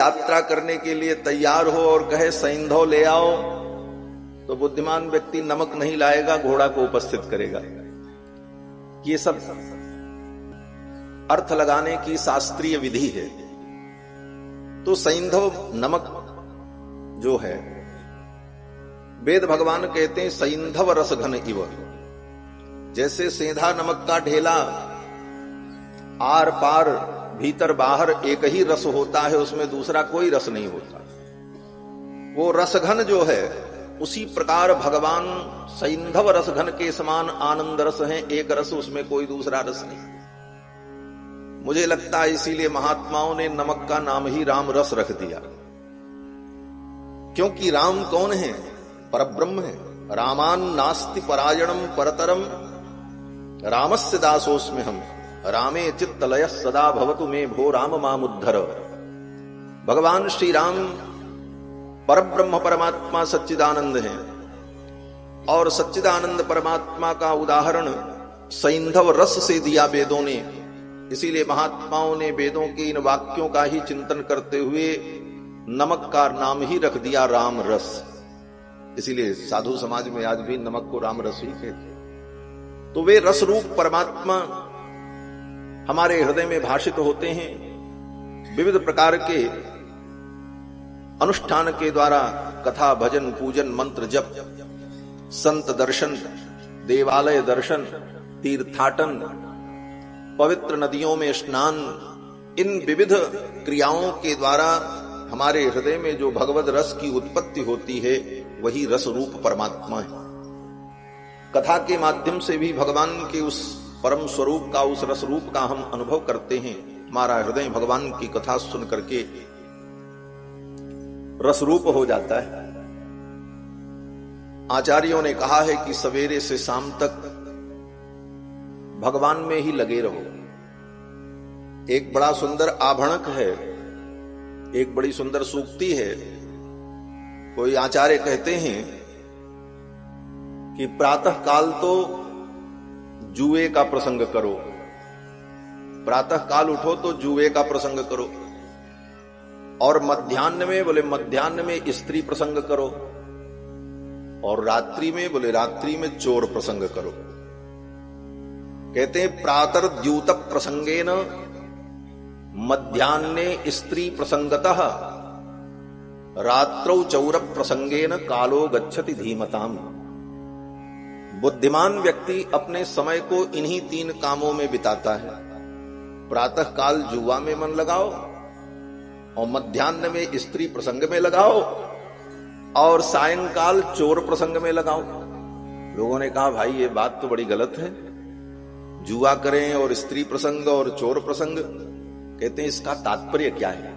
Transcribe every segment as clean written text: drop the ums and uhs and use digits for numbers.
यात्रा करने के लिए तैयार हो और कहे सैंधव ले आओ, तो बुद्धिमान व्यक्ति नमक नहीं लाएगा, घोड़ा को उपस्थित करेगा। ये सब अर्थ लगाने की शास्त्रीय विधि है। तो सैंधव नमक जो है, वेद भगवान कहते हैं सैंधव रसघन इव, जैसे सेंधा नमक का ढेला आर पार भीतर बाहर एक ही रस होता है, उसमें दूसरा कोई रस नहीं होता, वो रसघन जो है, उसी प्रकार भगवान सैंधव रसघन के समान आनंद रस है, एक रस, उसमें कोई दूसरा रस नहीं। मुझे लगता है इसीलिए महात्माओं ने नमक का नाम ही राम रस रख दिया, क्योंकि राम कौन है? परब्रह्म है। रामान नास्ति परायणम परतरम रामस्य दासोस्मि हम, रामे चित्तलय सदा भवतु मे भो राम मामुद्धर। भगवान श्री राम परब्रह्म परमात्मा सच्चिदानंद है, और सच्चिदानंद परमात्मा का उदाहरण सैंधव रस से दिया वेदों ने। इसीलिए महात्माओं ने वेदों के इन वाक्यों का ही चिंतन करते हुए नमक का नाम ही रख दिया राम रस। इसीलिए साधु समाज में आज भी नमक को राम रस ही कहते। तो वे रस रूप परमात्मा हमारे हृदय में भाषित होते हैं। विविध प्रकार के अनुष्ठान के द्वारा कथा, भजन, पूजन, मंत्र जप, संत दर्शन, देवालय दर्शन, तीर्थाटन, पवित्र नदियों में स्नान, इन विविध क्रियाओं के द्वारा हमारे हृदय में जो भगवद रस की उत्पत्ति होती है, वही रस रूप परमात्मा है। कथा के माध्यम से भी भगवान के उस परम स्वरूप का, उस रस रूप का हम अनुभव करते हैं। हमारा हृदय भगवान की कथा सुन करके रस रूप हो जाता है। आचार्यों ने कहा है कि सवेरे से शाम तक भगवान में ही लगे रहो। एक बड़ा सुंदर आभणक है, एक बड़ी सुंदर सूक्ति है। कोई आचार्य कहते हैं कि प्रातः काल तो जुए का प्रसंग करो, प्रातः काल उठो तो जुए का प्रसंग करो, और मध्याह्न में बोले मध्याह्न में स्त्री प्रसंग करो, और रात्रि में बोले रात्रि में चोर प्रसंग करो। कहते हैं प्रातर द्यूत प्रसंगेन मध्याह्ने स्त्री प्रसंगतः रात्रौ चौर प्रसंगेन कालो गच्छति धीमताम। बुद्धिमान व्यक्ति अपने समय को इन्हीं तीन कामों में बिताता है। प्रातः काल जुआ में मन लगाओ, और मध्याह्न में स्त्री प्रसंग में लगाओ, और सायंकाल चोर प्रसंग में लगाओ। लोगों ने कहा भाई ये बात तो बड़ी गलत है, जुआ करें और स्त्री प्रसंग और चोर प्रसंग। कहते हैं इसका तात्पर्य क्या है?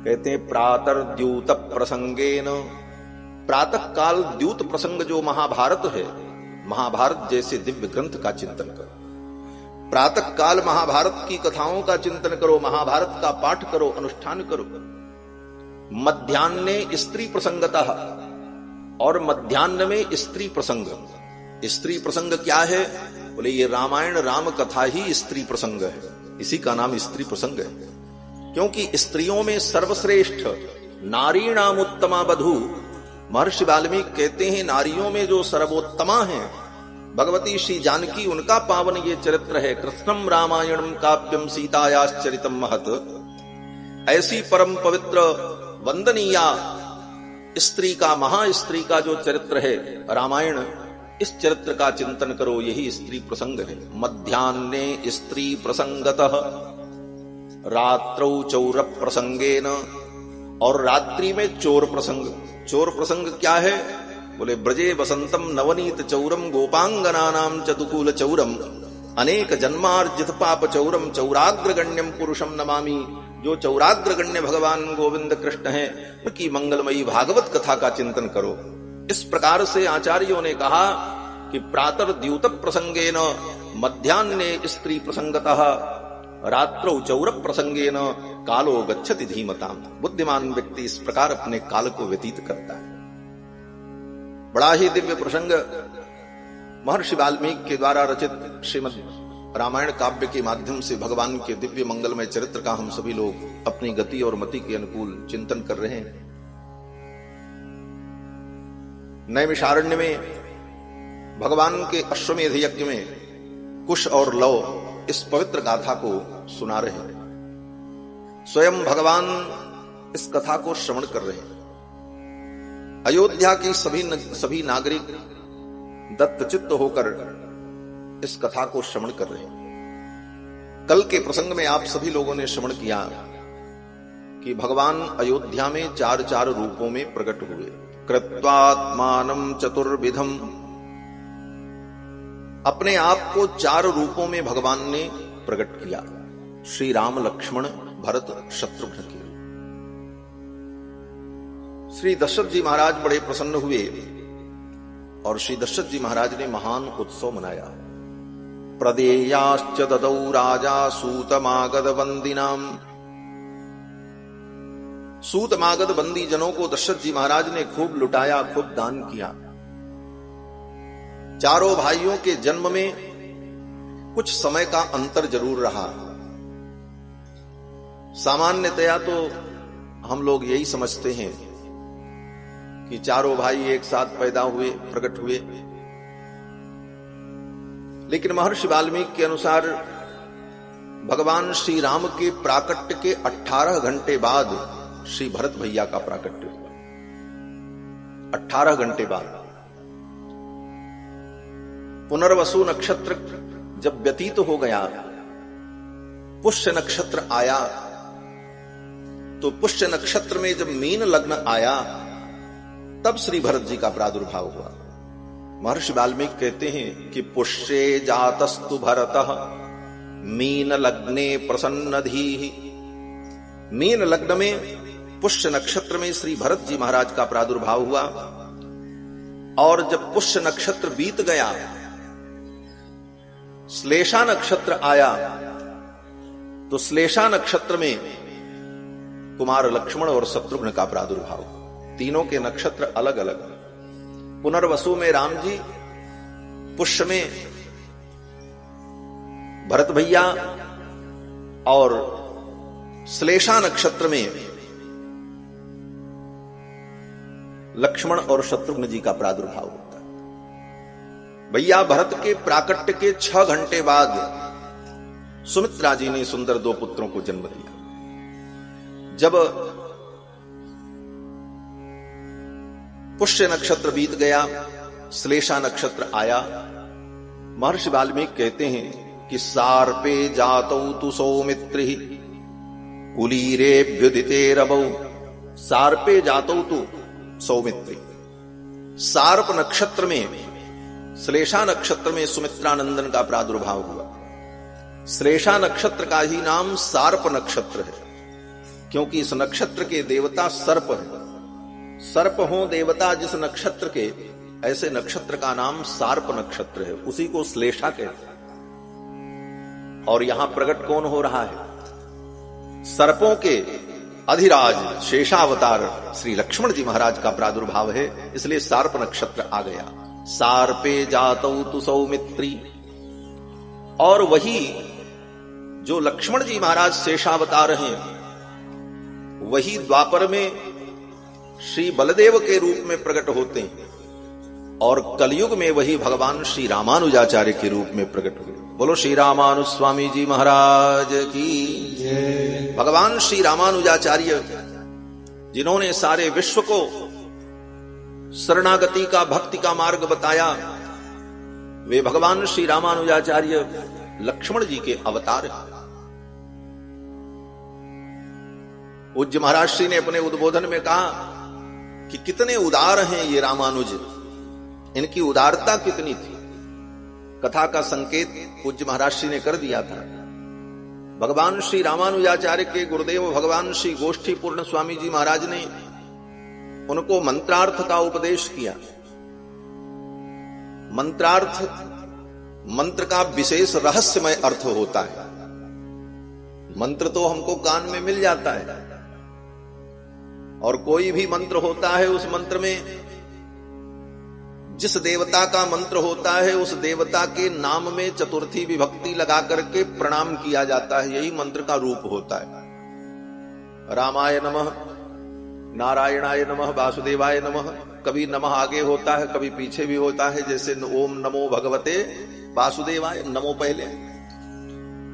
कहते हैं प्रातर द्यूत प्रसंगेन, प्रातः काल द्यूत प्रसंग जो महाभारत है, महाभारत जैसे दिव्य ग्रंथ का चिंतन करो। प्रातः काल महाभारत की कथाओं का चिंतन करो, महाभारत का पाठ करो, अनुष्ठान करो। मध्याह्ने स्त्री प्रसंगतः, और मध्याह्न में स्त्री प्रसंग। स्त्री प्रसंग क्या है? बोले ये रामायण राम कथा ही स्त्री प्रसंग है, इसी का नाम स्त्री प्रसंग है। क्योंकि स्त्रियों में सर्वश्रेष्ठ नारीणाम उत्तमा बधू, महर्षि वाल्मीकि कहते हैं नारियों में जो सर्वोत्तमा है भगवती श्री जानकी, उनका पावन ये चरित्र है। कृष्णम रामायणम काव्यम सीतायाश्चरितम महत। ऐसी परम पवित्र वंदनीया स्त्री का, महास्त्री का जो चरित्र है रामायण, इस चरित्र का चिंतन करो, यही स्त्री प्रसंग है। मध्याह्ने स्त्री प्रसंगतः रात्रौ चौर प्रसंगेन, और रात्रि में चोर प्रसंग। चोर प्रसंग क्या है? बोले ब्रजे वसंतम नवनीत चौरम गोपांगनानाम चतुकूल चौरम अनेक जन्मार्जित पाप चौरम चौराग्रगण्यम पुरुषम नमामि। जो चौराग्रगण्य भगवान गोविंद कृष्ण हैं, उनकी मंगलमयी भागवत कथा का चिंतन करो। इस प्रकार से आचार्यों ने कहा कि प्रातर द्यूत प्रसंगेन मध्याह्ने स्त्री प्रसंगतः रात्रौ चौर प्रसंगेन कालो गच्छति धीमताम। बुद्धिमान व्यक्ति इस प्रकार अपने काल को व्यतीत करता है। बड़ा ही दिव्य प्रसंग महर्षि वाल्मीकि के द्वारा रचित श्रीमद् रामायण काव्य के माध्यम से भगवान के दिव्य मंगलमय चरित्र का हम सभी लोग अपनी गति और मति के अनुकूल चिंतन कर रहे हैं। नैमिषारण्य में भगवान के अश्वमेध यज्ञ में कुश और लव इस पवित्र गाथा को सुना रहे हैं। स्वयं भगवान इस कथा को श्रवण कर रहे हैं। अयोध्या के सभी नागरिक दत्तचित्त होकर इस कथा को श्रवण कर रहे हैं। कल के प्रसंग में आप सभी लोगों ने श्रवण किया कि भगवान अयोध्या में चार चार रूपों में प्रकट हुए। कृत्वात्मानं चतुर्विधम, अपने आप को चार रूपों में भगवान ने प्रकट किया। श्री राम, लक्ष्मण, भरत, शत्रुघ्न के। श्री दशरथ जी महाराज बड़े प्रसन्न हुए और श्री दशरथ जी महाराज ने महान उत्सव मनाया। प्रदेयाश्च ददौ राजा सूतमागध वंदिनाम, सूतमागध बंदी जनों को दशरथ जी महाराज ने खूब लुटाया, खूब दान किया। चारों भाइयों के जन्म में कुछ समय का अंतर जरूर रहा। सामान्यतया तो हम लोग यही समझते हैं कि चारों भाई एक साथ पैदा हुए, प्रकट हुए, लेकिन महर्षि वाल्मीकि के अनुसार भगवान श्री राम के प्राकट्य के 18 घंटे बाद श्री भरत भैया का प्राकट्य हुआ। 18 घंटे बाद पुनर्वसु नक्षत्र जब व्यतीत हो गया, पुष्य नक्षत्र आया, तो पुष्य नक्षत्र में जब मीन लग्न आया तब श्री भरत जी का प्रादुर्भाव हुआ। महर्षि वाल्मीकि कहते हैं कि पुष्ये जातस्तु भरतः मीन लग्ने प्रसन्नधीः। मीन लग्न में पुष्य नक्षत्र में श्री भरत जी महाराज का प्रादुर्भाव हुआ और जब पुष्य नक्षत्र बीत गया, श्लेषा नक्षत्र आया, तो श्लेषा नक्षत्र में कुमार लक्ष्मण और शत्रुघ्न का प्रादुर्भाव। तीनों के नक्षत्र अलग अलग। पुनर्वसु में राम जी, पुष्य में भरत भैया और श्लेषा नक्षत्र में लक्ष्मण और शत्रुघ्न जी का प्रादुर्भाव होता है। भैया भरत के प्राकट्य के 6 घंटे बाद सुमित्रा जी ने सुंदर 2 पुत्रों को जन्म दिया। जब पुष्य नक्षत्र बीत गया, श्लेषा नक्षत्र आया, महर्षि वाल्मीकि कहते हैं कि सार्पे जातौ तु सौमित्रि कुलीरेभ्युदितेरबौ। सार्पे जातौ तु सौमित्रि, सार्प नक्षत्र में, श्लेषा नक्षत्र में सुमित्रानंदन का प्रादुर्भाव हुआ। श्लेषा नक्षत्र का ही नाम सार्प नक्षत्र है, क्योंकि इस नक्षत्र के देवता सर्प है। सर्प हो देवता जिस नक्षत्र के, ऐसे नक्षत्र का नाम सार्प नक्षत्र है, उसी को श्लेषा कहते हैं। और यहां प्रकट कौन हो रहा है? सर्पों के अधिराज शेषावतार श्री लक्ष्मण जी महाराज का प्रादुर्भाव है, इसलिए सार्प नक्षत्र आ गया। सार्पे जातौ तु सौमित्री। और वही जो लक्ष्मण जी महाराज शेषावतार हैं, वही द्वापर में श्री बलदेव के रूप में प्रकट होते हैं और कलयुग में वही भगवान श्री रामानुजाचार्य के रूप में प्रकट हुए। बोलो श्री रामानुज स्वामी जी महाराज की जय। भगवान श्री रामानुजाचार्य जिन्होंने सारे विश्व को शरणागति का, भक्ति का मार्ग बताया, वे भगवान श्री रामानुजाचार्य लक्ष्मण जी के अवतार हैं। पूज्य महाराज श्री ने अपने उद्बोधन में कहा कि कितने उदार हैं ये रामानुज, इनकी उदारता कितनी थी। कथा का संकेत पूज्य महाराज श्री ने कर दिया था। भगवान श्री रामानुजाचार्य के गुरुदेव भगवान श्री गोष्ठी पूर्ण स्वामी जी महाराज ने उनको मंत्रार्थ का उपदेश किया। मंत्रार्थ, मंत्र का विशेष रहस्यमय अर्थ होता है। मंत्र तो हमको कान में मिल जाता है, और कोई भी मंत्र होता है, उस मंत्र में जिस देवता का मंत्र होता है उस देवता के नाम में चतुर्थी विभक्ति लगा करके प्रणाम किया जाता है, यही मंत्र का रूप होता है। रामाय नमः, नारायणाय नमः, वासुदेवाय नमः। कभी नमः आगे होता है, कभी पीछे भी होता है, जैसे ओम नमो भगवते वासुदेवाय, नमो पहले।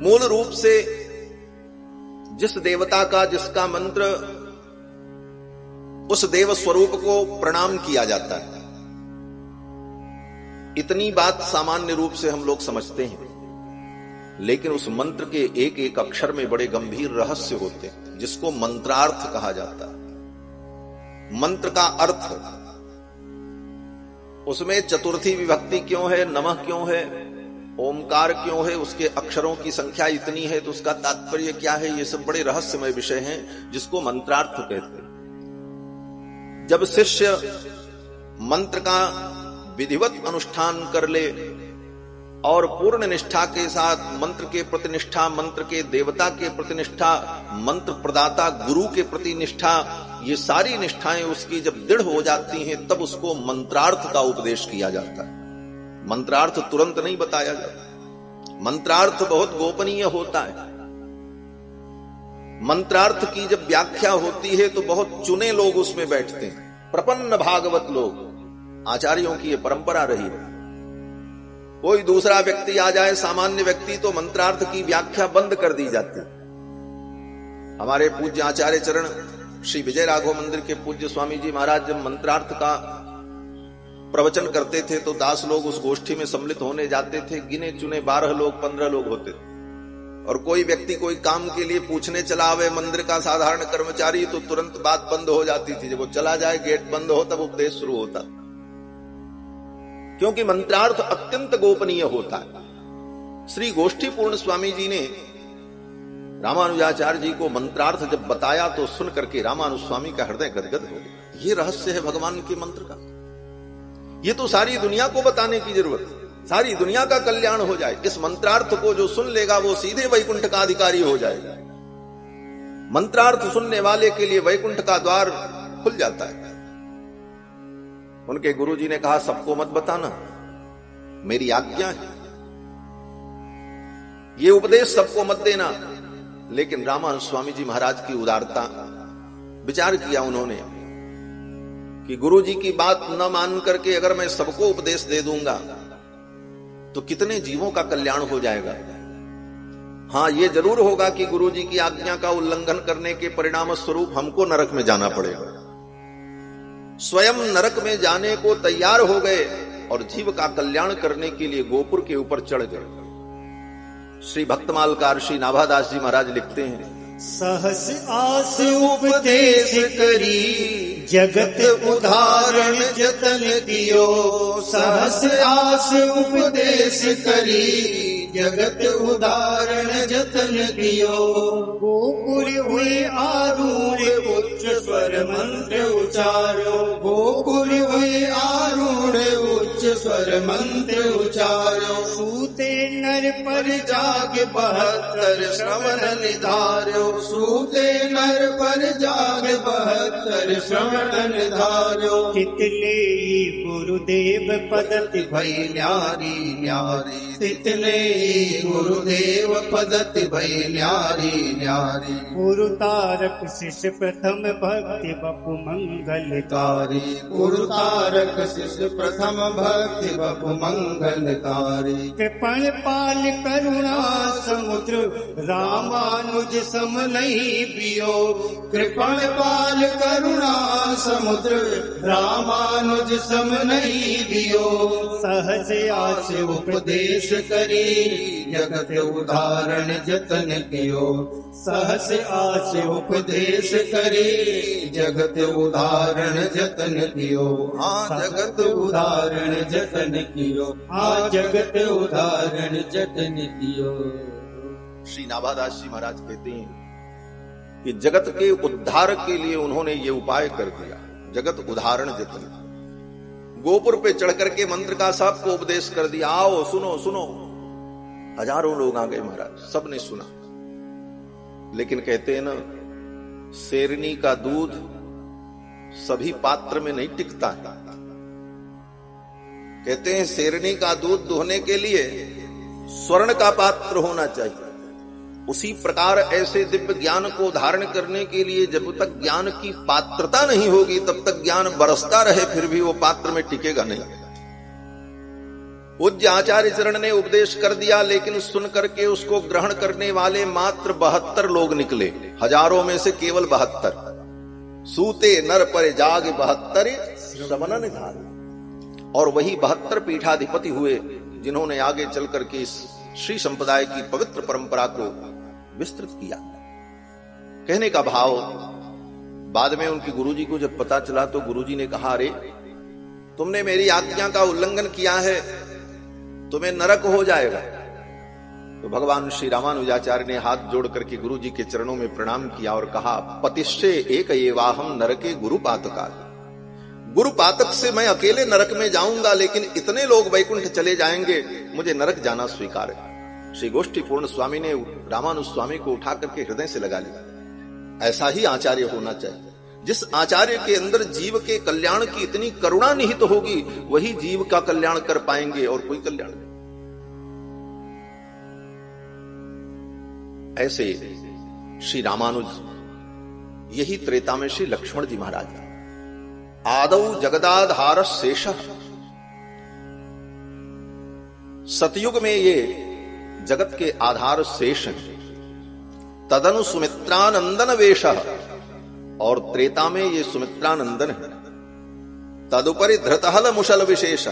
मूल रूप से जिस देवता का, जिसका मंत्र, उस देव स्वरूप को प्रणाम किया जाता है। इतनी बात सामान्य रूप से हम लोग समझते हैं, लेकिन उस मंत्र के एक एक अक्षर में बड़े गंभीर रहस्य होते हैं, जिसको मंत्रार्थ कहा जाता है। मंत्र का अर्थ, उसमें चतुर्थी विभक्ति क्यों है, नमः क्यों है, ओमकार क्यों है, उसके अक्षरों की संख्या इतनी है तो उसका तात्पर्य क्या है, ये सब बड़े रहस्यमय विषय हैं जिसको मंत्रार्थ कहते हैं। जब शिष्य मंत्र का विधिवत अनुष्ठान कर ले और पूर्ण निष्ठा के साथ मंत्र के प्रति निष्ठा, मंत्र के देवता के प्रति निष्ठा, मंत्र प्रदाता गुरु के प्रति निष्ठा, ये सारी निष्ठाएं उसकी जब दृढ़ हो जाती हैं तब उसको मंत्रार्थ का उपदेश किया जाता है। मंत्रार्थ तुरंत नहीं बताया जाता, मंत्रार्थ बहुत गोपनीय होता है। मंत्रार्थ की जब व्याख्या होती है तो बहुत चुने लोग उसमें बैठते हैं, प्रपन्न भागवत लोग, आचार्यों की ये परंपरा रही है। कोई दूसरा व्यक्ति आ जाए, सामान्य व्यक्ति, तो मंत्रार्थ की व्याख्या बंद कर दी जाती है। हमारे पूज्य आचार्य चरण श्री विजय राघव मंदिर के पूज्य स्वामी जी महाराज जब मंत्रार्थ का प्रवचन करते थे तो दास लोग उस गोष्ठी में सम्मिलित होने जाते थे। गिने चुने 12 लोग 15 लोग होते थे, और कोई व्यक्ति कोई काम के लिए पूछने चला आवे मंदिर का साधारण कर्मचारी, तो तुरंत बात बंद हो जाती थी। जब वो चला जाए, गेट बंद हो, तब उपदेश शुरू होता, क्योंकि मंत्रार्थ अत्यंत गोपनीय होता है। श्री गोष्ठी पूर्ण स्वामी जी ने रामानुजाचार्य जी को मंत्रार्थ जब बताया तो सुन करके रामानुज स्वामी का हृदय गदगद हो गया। ये रहस्य है भगवान के मंत्र का, ये तो सारी दुनिया को बताने की जरूरत है, सारी दुनिया का कल्याण हो जाए। इस मंत्रार्थ को जो सुन लेगा वो सीधे वैकुंठ का अधिकारी हो जाएगा। मंत्रार्थ सुनने वाले के लिए वैकुंठ का द्वार खुल जाता है। उनके गुरुजी ने कहा, सबको मत बताना, मेरी आज्ञा है, ये उपदेश सबको मत देना। लेकिन रामानुज स्वामी जी महाराज की उदारता, विचार किया उन्होंने कि गुरुजी की बात न मान करके अगर मैं सबको उपदेश दे दूंगा तो कितने जीवों का कल्याण हो जाएगा। हां, यह जरूर होगा कि गुरुजी की आज्ञा का उल्लंघन करने के परिणाम स्वरूप हमको नरक में जाना पड़ेगा। स्वयं नरक में जाने को तैयार हो गए और जीव का कल्याण करने के लिए गोपुर के ऊपर चढ़ गए। श्री भक्तमालकार श्री नाभादास जी महाराज लिखते हैं, सहस आस उपदेश करी जगत उदाहरण जतन दियो। सहस आस उपदेश करी जगत उदाहरण जतन दियो। गोकुल हुए आरूढ़ उच्च स्वर मंत्र उचारो। गोकुल हुए आरूढ़ उच्च स्वर मंत्र उचारो। सूते नर पर जाग 72 श्रवण निधारो। सूते नर पर जाग 72 श्रवण निधारो। तितले गुरुदेव पदति भई न्यारी न्यारी। तितले गुरुदेव पदति भई न्यारी न्यारी। गुरु तारक शिष्य प्रथम भक्ति बपु मंगलकारी। गुरु तारक शिष्य प्रथम भक्ति बपु मंगलकारी। कृपण पाल करुणा समुद्र रामानुज सम नहीं पियो। कृपण पाल करुणा समुद्र रामानुज सम नहीं पियो। सहज आस उपदेश करी जगत उदाहरण जतन कियो। सहस आस उपदेश करी जगत उदाहरण जतन कियो। हाँ, जगत उदाहरण जतन कियो। हाँ, जगत उदाहरण जतन कियो। श्री नाभादास जी महाराज कहते हैं कि जगत के उद्धार के लिए उन्होंने ये उपाय कर दिया, जगत उदाहरण जतन। गोपुर पे चढ़ करके मंत्र का सबको उपदेश कर दिया, आओ सुनो सुनो। हजारों लोग आ गए महाराज, सबने सुना। लेकिन कहते हैं ना, शेरनी का दूध सभी पात्र में नहीं टिकता है। कहते हैं शेरनी का दूध दुहने के लिए स्वर्ण का पात्र होना चाहिए। उसी प्रकार ऐसे दिव्य ज्ञान को धारण करने के लिए जब तक ज्ञान की पात्रता नहीं होगी तब तक ज्ञान बरसता रहे फिर भी वो पात्र में टिकेगा नहीं। पूज्य आचार्य चरण ने उपदेश कर दिया, लेकिन सुन करके उसको ग्रहण करने वाले मात्र 72 लोग निकले, हजारों में से केवल 72। सूते नर पर जाग 72 श्रवणन घाल। और वही 72 पीठाधिपति हुए जिन्होंने आगे चल करके इस श्री संप्रदाय की पवित्र परंपरा को विस्तृत किया। कहने का भाव, बाद में उनकी गुरुजी को जब पता चला तो गुरुजी ने कहा, अरे तुमने मेरी आज्ञा का उल्लंघन किया है, तुम्हें नरक हो जाएगा। तो भगवान श्री रामानुजाचार्य ने हाथ जोड़ करके गुरुजी के चरणों में प्रणाम किया और कहा, पतिश्चे एक एवाहम नरके गुरुपातका। गुरुपातक से मैं अकेले नरक में जाऊंगा, लेकिन इतने लोग वैकुंठ चले जाएंगे, मुझे नरक जाना स्वीकार है। श्री गोष्ठी पूर्ण स्वामी ने रामानुज स्वामी को उठा करके हृदय से लगा लिया। ऐसा ही आचार्य होना चाहिए। जिस आचार्य के अंदर जीव के कल्याण की इतनी करुणा निहित होगी, वही जीव का कल्याण कर पाएंगे और कोई कल्याण नहीं। ऐसे श्री रामानुज, यही त्रेता में श्री लक्ष्मण जी महाराज, आदौ जगदाधार शेष। सतयुग में ये जगत के आधार शेष हैं, तदनु सुमित्रानंदन वेश, और त्रेता में ये सुमित्रानंदन है। तदुपरि धृतहल मुशल विशेष,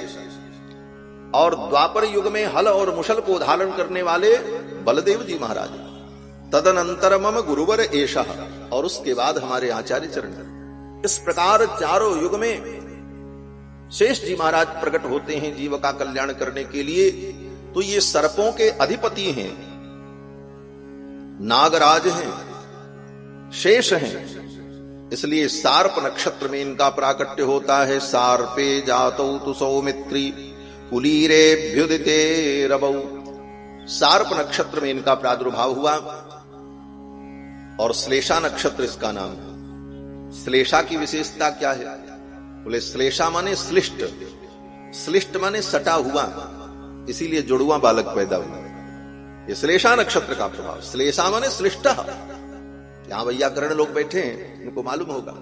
और द्वापर युग में हल और मुशल को धारण करने वाले बलदेव जी महाराज। तदनंतर मम गुरुवर एश, और उसके बाद हमारे आचार्य चरण। इस प्रकार चारों युग में शेष जी महाराज प्रकट होते हैं जीव का कल्याण करने के लिए। तो ये सर्पों के अधिपति हैं, नागराज हैं, शेष हैं। इसलिए सार्प नक्षत्र में इनका प्राकट्य होता है। सार्पे जातौ तु सौमित्री कुलीरेभ्युदिते रवौ। सार्प नक्षत्र में इनका प्रादुर्भाव हुआ और श्लेषा नक्षत्र इसका नाम है। श्लेषा की विशेषता क्या है? बोले श्लेषा माने श्लिष्ट, श्लिष्ट माने सटा हुआ, इसीलिए जुड़ुआ बालक पैदा हुआ। ये श्लेषा नक्षत्र का प्रभाव। श्लेषा माने श्लिष्ट। यहां वैयाकरण लोग बैठे हैं, इनको मालूम होगा।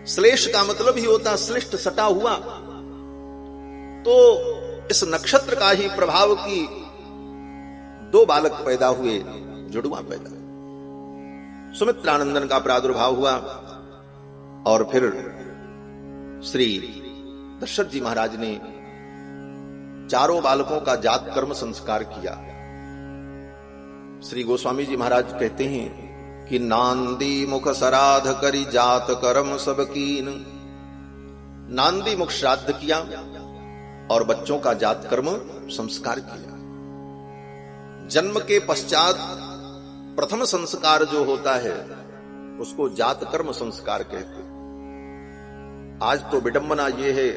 श्लेष का मतलब ही होता श्लिष्ट, सटा हुआ। तो इस नक्षत्र का ही प्रभाव की 2 बालक पैदा हुए, जुड़वा पैदा। सुमित्रानंदन का प्रादुर्भाव हुआ और फिर श्री दशरथ जी महाराज ने चारों बालकों का जात कर्म संस्कार किया। श्री गोस्वामी जी महाराज कहते हैं कि नांदी मुख श्राद्ध करी जात कर्म सब कीन। नांदी मुख श्राद्ध किया और बच्चों का जात कर्म संस्कार किया। जन्म के पश्चात प्रथम संस्कार जो होता है उसको जात कर्म संस्कार कहते हैं। आज तो विडंबना ये है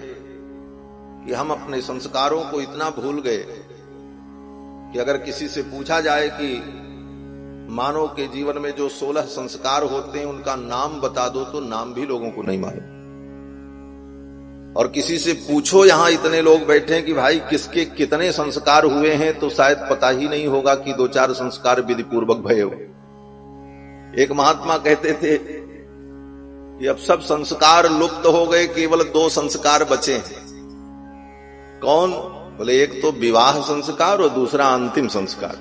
कि हम अपने संस्कारों को इतना भूल गए कि अगर किसी से पूछा जाए कि मानव के जीवन में जो 16 संस्कार होते हैं उनका नाम बता दो, तो नाम भी लोगों को नहीं मालूम। और किसी से पूछो, यहां इतने लोग बैठे हैं कि भाई किसके कितने संस्कार हुए हैं, तो शायद पता ही नहीं होगा कि 2-4 संस्कार विधि पूर्वक भये हो। एक महात्मा कहते थे कि अब सब संस्कार लुप्त हो गए, केवल 2 संस्कार बचे हैं। कौन? बोले एक तो विवाह संस्कार और दूसरा अंतिम संस्कार।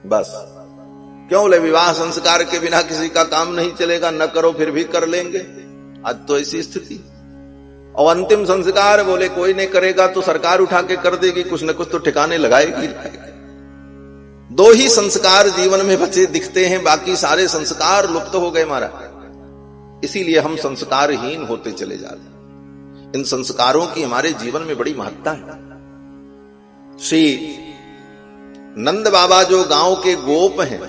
बस। क्यों? बोले विवाह संस्कार के बिना किसी का काम नहीं चलेगा, न करो फिर भी कर लेंगे। आज तो ऐसी स्थिति। और अंतिम संस्कार बोले कोई नहीं करेगा तो सरकार उठा के कर देगी, कुछ न कुछ तो ठिकाने लगाएगी। 2 ही संस्कार जीवन में बचे दिखते हैं, बाकी सारे संस्कार लुप्त हो गए महाराज। इसीलिए हम संस्कारहीन होते चले जा रहे हैं। इन संस्कारों की हमारे जीवन में बड़ी महत्ता है। श्री नंद बाबा जो गांव के गोप हैं,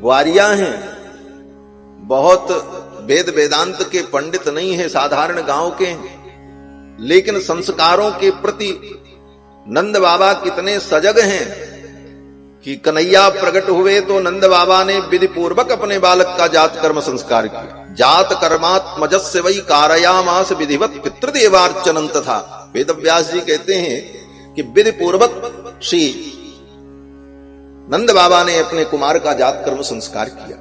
ग्वारिया हैं, बहुत वेद वेदांत के पंडित नहीं है, साधारण गांव के हैं, लेकिन संस्कारों के प्रति नंद बाबा कितने सजग हैं कि कन्हैया प्रकट हुए तो नंद बाबा ने विधि पूर्वक अपने बालक का जात कर्म संस्कार किया। जात कर्मात्मजस्य वै कारयामास विधिवत पितृदेवार्चनं तथा। वेद व्यास जी कहते हैं कि विधि पूर्वक श्री नंद बाबा ने अपने कुमार का जात कर्म संस्कार किया।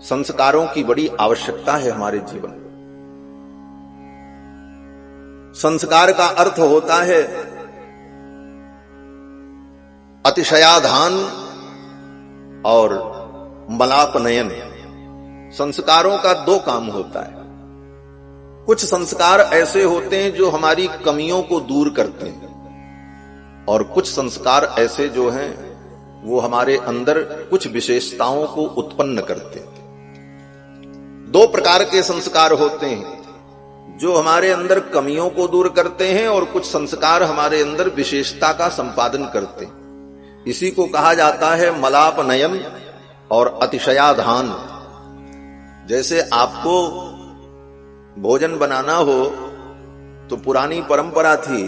संस्कारों की बड़ी आवश्यकता है हमारे जीवन में। संस्कार का अर्थ होता है अतिशयाधान और मलापनयन। संस्कारों का दो काम होता है। कुछ संस्कार ऐसे होते हैं जो हमारी कमियों को दूर करते हैं, और कुछ संस्कार ऐसे जो हैं वो हमारे अंदर कुछ विशेषताओं को उत्पन्न करते हैं। दो प्रकार के संस्कार होते हैं, जो हमारे अंदर कमियों को दूर करते हैं और कुछ संस्कार हमारे अंदर विशेषता का संपादन करते हैं। इसी को कहा जाता है मलापनयन और अतिशयाधान। जैसे आपको भोजन बनाना हो तो पुरानी परंपरा थी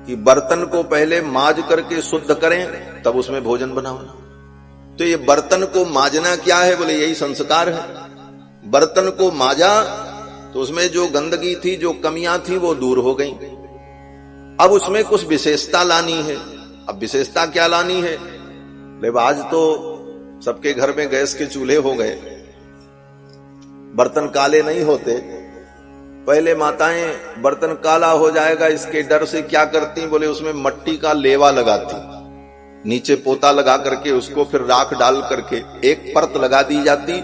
कि बर्तन को पहले माज करके शुद्ध करें तब उसमें भोजन बनाओ। तो ये बर्तन को माजना क्या है? बोले यही संस्कार है। बर्तन को माजा तो उसमें जो गंदगी थी, जो कमियां थी, वो दूर हो गई। अब उसमें कुछ विशेषता लानी है। अब विशेषता क्या लानी है? आज तो सबके घर में गैस के चूल्हे हो गए, बर्तन काले नहीं होते। पहले माताएं बर्तन काला हो जाएगा इसके डर से क्या करती? बोले उसमें मट्टी का लेवा लगाती, नीचे पोता लगा करके उसको फिर राख डाल करके एक परत लगा दी जाती।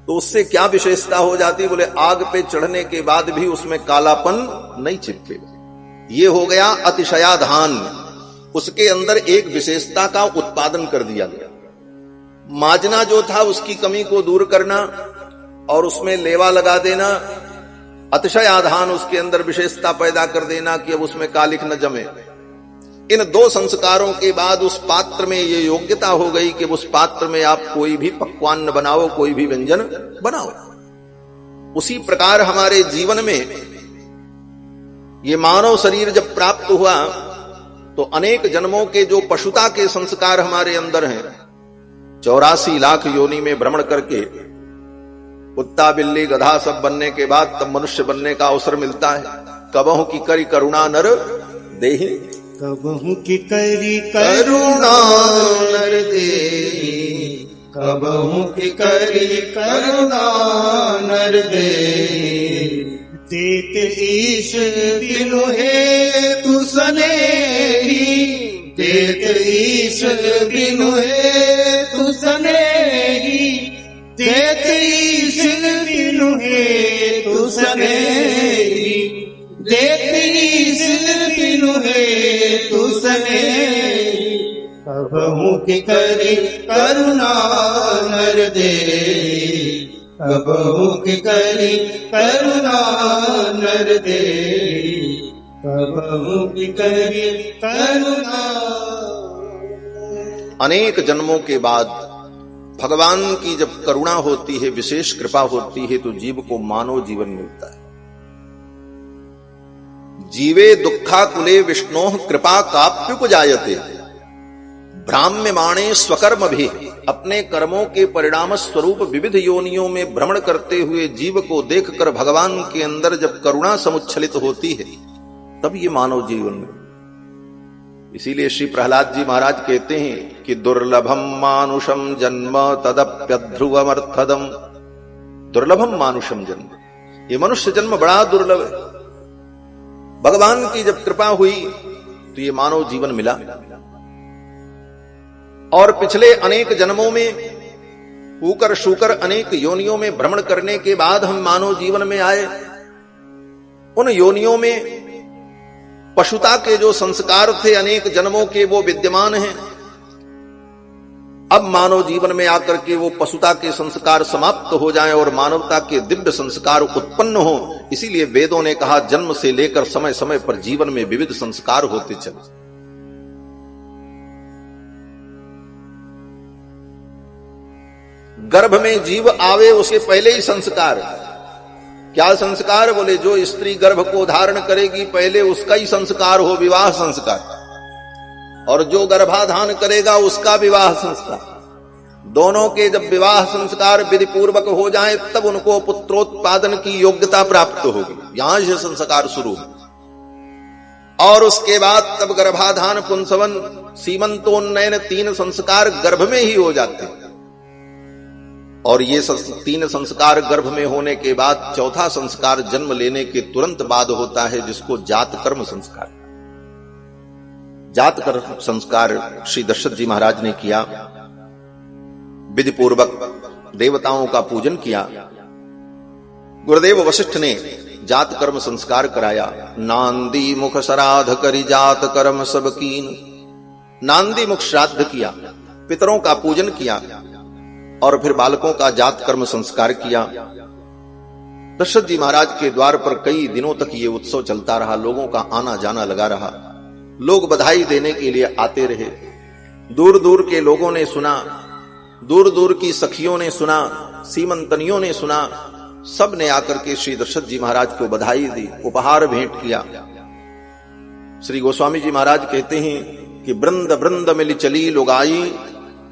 तो उससे क्या विशेषता हो जाती? बोले आग पे चढ़ने के बाद भी उसमें कालापन नहीं चिपकेगा। ये हो गया अतिशयाधान। उसके अंदर एक विशेषता का उत्पादन कर दिया गया। माजना जो था उसकी कमी को दूर करना और उसमें लेवा लगा देना। अतिशयाधान उसके अंदर विशेषता पैदा कर देना कि अब उसमें कालिख न जमे। इन दो संस्कारों के बाद उस पात्र में ये योग्यता हो गई कि उस पात्र में आप कोई भी पकवान बनाओ, कोई भी व्यंजन बनाओ। उसी प्रकार हमारे जीवन में ये मानव शरीर जब प्राप्त हुआ तो अनेक जन्मों के जो पशुता के संस्कार हमारे अंदर हैं, 84 लाख योनि में भ्रमण करके कुत्ता बिल्ली गधा सब बनने के बाद तब मनुष्य बनने का अवसर मिलता है। कबहु की करी करुणा नर देहि, कबहु की करी करुणा नर देहि, कबहु की करी करुणा नर देहि। देत ईश बिनु हेतु सनेही, देत ईश बिनु हेतु सनेही, देत ईश बिनु हेतु सनेही, देत ईश बिनु हेतु सनेही। कबहु की करी करुणा नर देहि, कबहु की करी करुणा नर देहि, कबहु की करी करुणा। अनेक जन्मों के बाद भगवान की जब करुणा होती है, विशेष कृपा होती है, तो जीव को मानव जीवन मिलता है। जीवे दुःखाकुले विष्णोः कृपा काप्युपजायते, भ्राम्यमाणे स्वकर्म भी। अपने कर्मों के परिणाम स्वरूप विविध योनियों में भ्रमण करते हुए जीव को देखकर भगवान के अंदर जब करुणा समुच्छलित होती है तब ये मानव जीवन में। इसीलिए श्री प्रहलाद जी महाराज कहते हैं कि दुर्लभम मानुषम जन्म तदप्यध्रुवमर्थदम। दुर्लभम मानुषम जन्म, ये मनुष्य जन्म बड़ा दुर्लभ है। भगवान की जब कृपा हुई तो ये मानव जीवन मिला। और पिछले अनेक जन्मों में ऊकर शूकर अनेक योनियों में भ्रमण करने के बाद हम मानव जीवन में आए। उन योनियों में पशुता के जो संस्कार थे अनेक जन्मों के, वो विद्यमान हैं। अब मानव जीवन में आकर के वो पशुता के संस्कार समाप्त हो जाएं और मानवता के दिव्य संस्कार उत्पन्न हो। इसीलिए वेदों ने कहा जन्म से लेकर समय समय पर जीवन में विविध संस्कार होते चले। गर्भ में जीव आवे उसके पहले ही संस्कार। क्या संस्कार? बोले जो स्त्री गर्भ को धारण करेगी पहले उसका ही संस्कार हो, विवाह संस्कार। और जो गर्भाधान करेगा उसका विवाह संस्कार, दोनों के जब विवाह संस्कार विधि पूर्वक हो जाए तब उनको पुत्रोत्पादन की योग्यता प्राप्त होगी। यहां से संस्कार शुरू है। और उसके बाद तब गर्भाधान, पुंसवन, सीमंतोन्नयन 3 संस्कार गर्भ में ही हो जाते हैं। और ये 3 संस्कार गर्भ में होने के बाद चौथा संस्कार जन्म लेने के तुरंत बाद होता है, जिसको जात कर्म संस्कार। जात कर्म संस्कार श्री दशरथ जी महाराज ने किया। विधि पूर्वक देवताओं का पूजन किया। गुरुदेव वशिष्ठ ने जात कर्म संस्कार कराया। नांदी मुख श्राद्ध करी जात कर्म सब कीन। नांदी मुख श्राद्ध किया, पितरों का पूजन किया और फिर बालकों का जात कर्म संस्कार किया। दशरथ जी महाराज के द्वार पर कई दिनों तक ये उत्सव चलता रहा। लोगों का आना जाना लगा रहा। लोग बधाई देने के लिए आते रहे। दूर दूर के लोगों ने सुना, दूर दूर की सखियों ने सुना, सीमंतनियों ने सुना। सब ने आकर के श्री दशरथ जी महाराज को बधाई दी, उपहार भेंट किया। श्री गोस्वामी जी महाराज कहते हैं कि वृंद वृंद मिली चली लुगाई,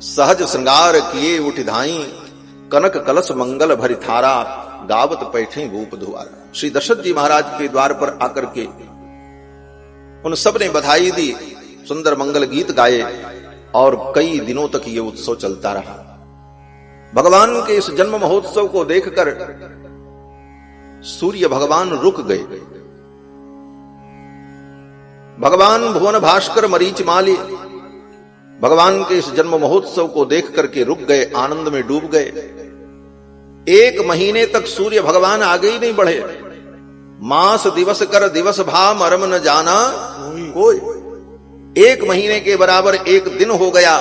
सहज श्रृंगार किए उठ धाई, कनक कलश मंगल भरि थारा, गावत पैठे भूप धुआरा। श्री दशरथ जी महाराज के द्वार पर आकर के उन सब ने बधाई दी, सुंदर मंगल गीत गाए और कई दिनों तक ये उत्सव चलता रहा। भगवान के इस जन्म महोत्सव को देखकर सूर्य भगवान रुक गए। भगवान भुवन भास्कर मरीच माली भगवान के इस जन्म महोत्सव को देख करके रुक गए, आनंद में डूब गए। 1 महीने तक सूर्य भगवान आगे ही नहीं बढ़े। मास दिवस कर दिवस भा मरम न जाना कोई। 1 महीने के बराबर 1 दिन हो गया।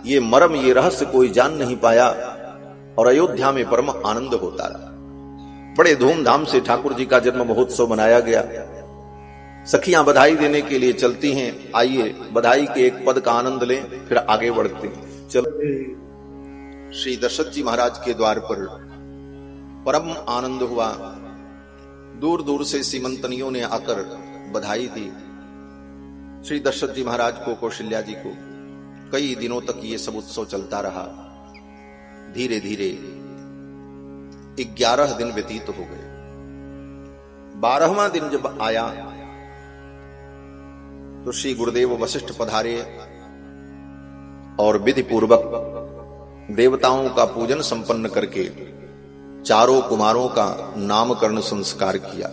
ये मरम, ये रहस्य कोई जान नहीं पाया और अयोध्या में परम आनंद होता रहा। बड़े धूमधाम से ठाकुर जी का जन्म महोत्सव मनाया गया। सखियां बधाई देने के लिए चलती हैं। आइए बधाई के एक पद का आनंद लें, फिर आगे बढ़ते हैं। चलो। श्री दशरथ जी महाराज के द्वार पर परम आनंद हुआ। दूर दूर से सीमंतनियों ने आकर बधाई दी। श्री दशरथ जी महाराज को, कौशल्या जी को। कई दिनों तक ये सब उत्सव चलता रहा। धीरे धीरे 11 दिन व्यतीत हो गए। 12वां दिन जब आया तो श्री गुरुदेव वशिष्ठ पधारे और विधि पूर्वक देवताओं का पूजन संपन्न करके चारों कुमारों का नामकरण संस्कार किया।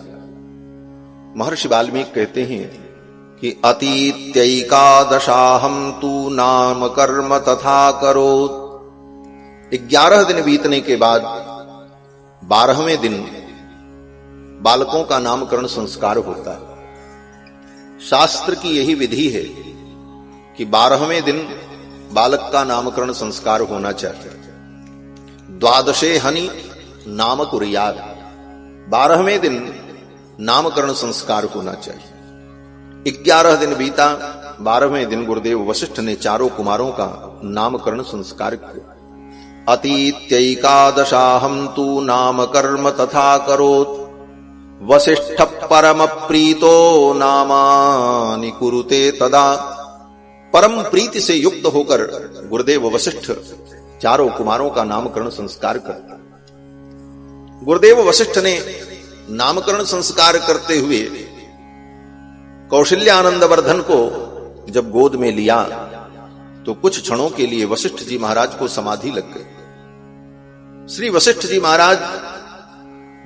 महर्षि वाल्मीकि कहते हैं कि अतीत्यैकादशाहम तू नाम कर्म तथा करोत्। 11 दिन बीतने के बाद 12वें दिन बालकों का नामकरण संस्कार होता है। शास्त्र की यही विधि है कि 12वें दिन बालक का नामकरण संस्कार होना चाहिए। द्वादशे हनि नाम कुर्यात्। 12वें दिन नामकरण संस्कार होना चाहिए। 11 दिन बीता। 12वें दिन गुरुदेव वशिष्ठ ने चारों कुमारों का नामकरण संस्कार किया। अतीत्यैकादशाहम तू नाम कर्म तथा करोत्। वशिष्ठ परम प्रीतो नामानि कुरुते तदा। परम प्रीति से युक्त होकर गुरुदेव वशिष्ठ चारों कुमारों का नामकरण संस्कार करता। गुरुदेव वशिष्ठ ने नामकरण संस्कार करते हुए कौशल्यानंदवर्धन को जब गोद में लिया तो कुछ क्षणों के लिए वशिष्ठ जी महाराज को समाधि लग गई। श्री वशिष्ठ जी महाराज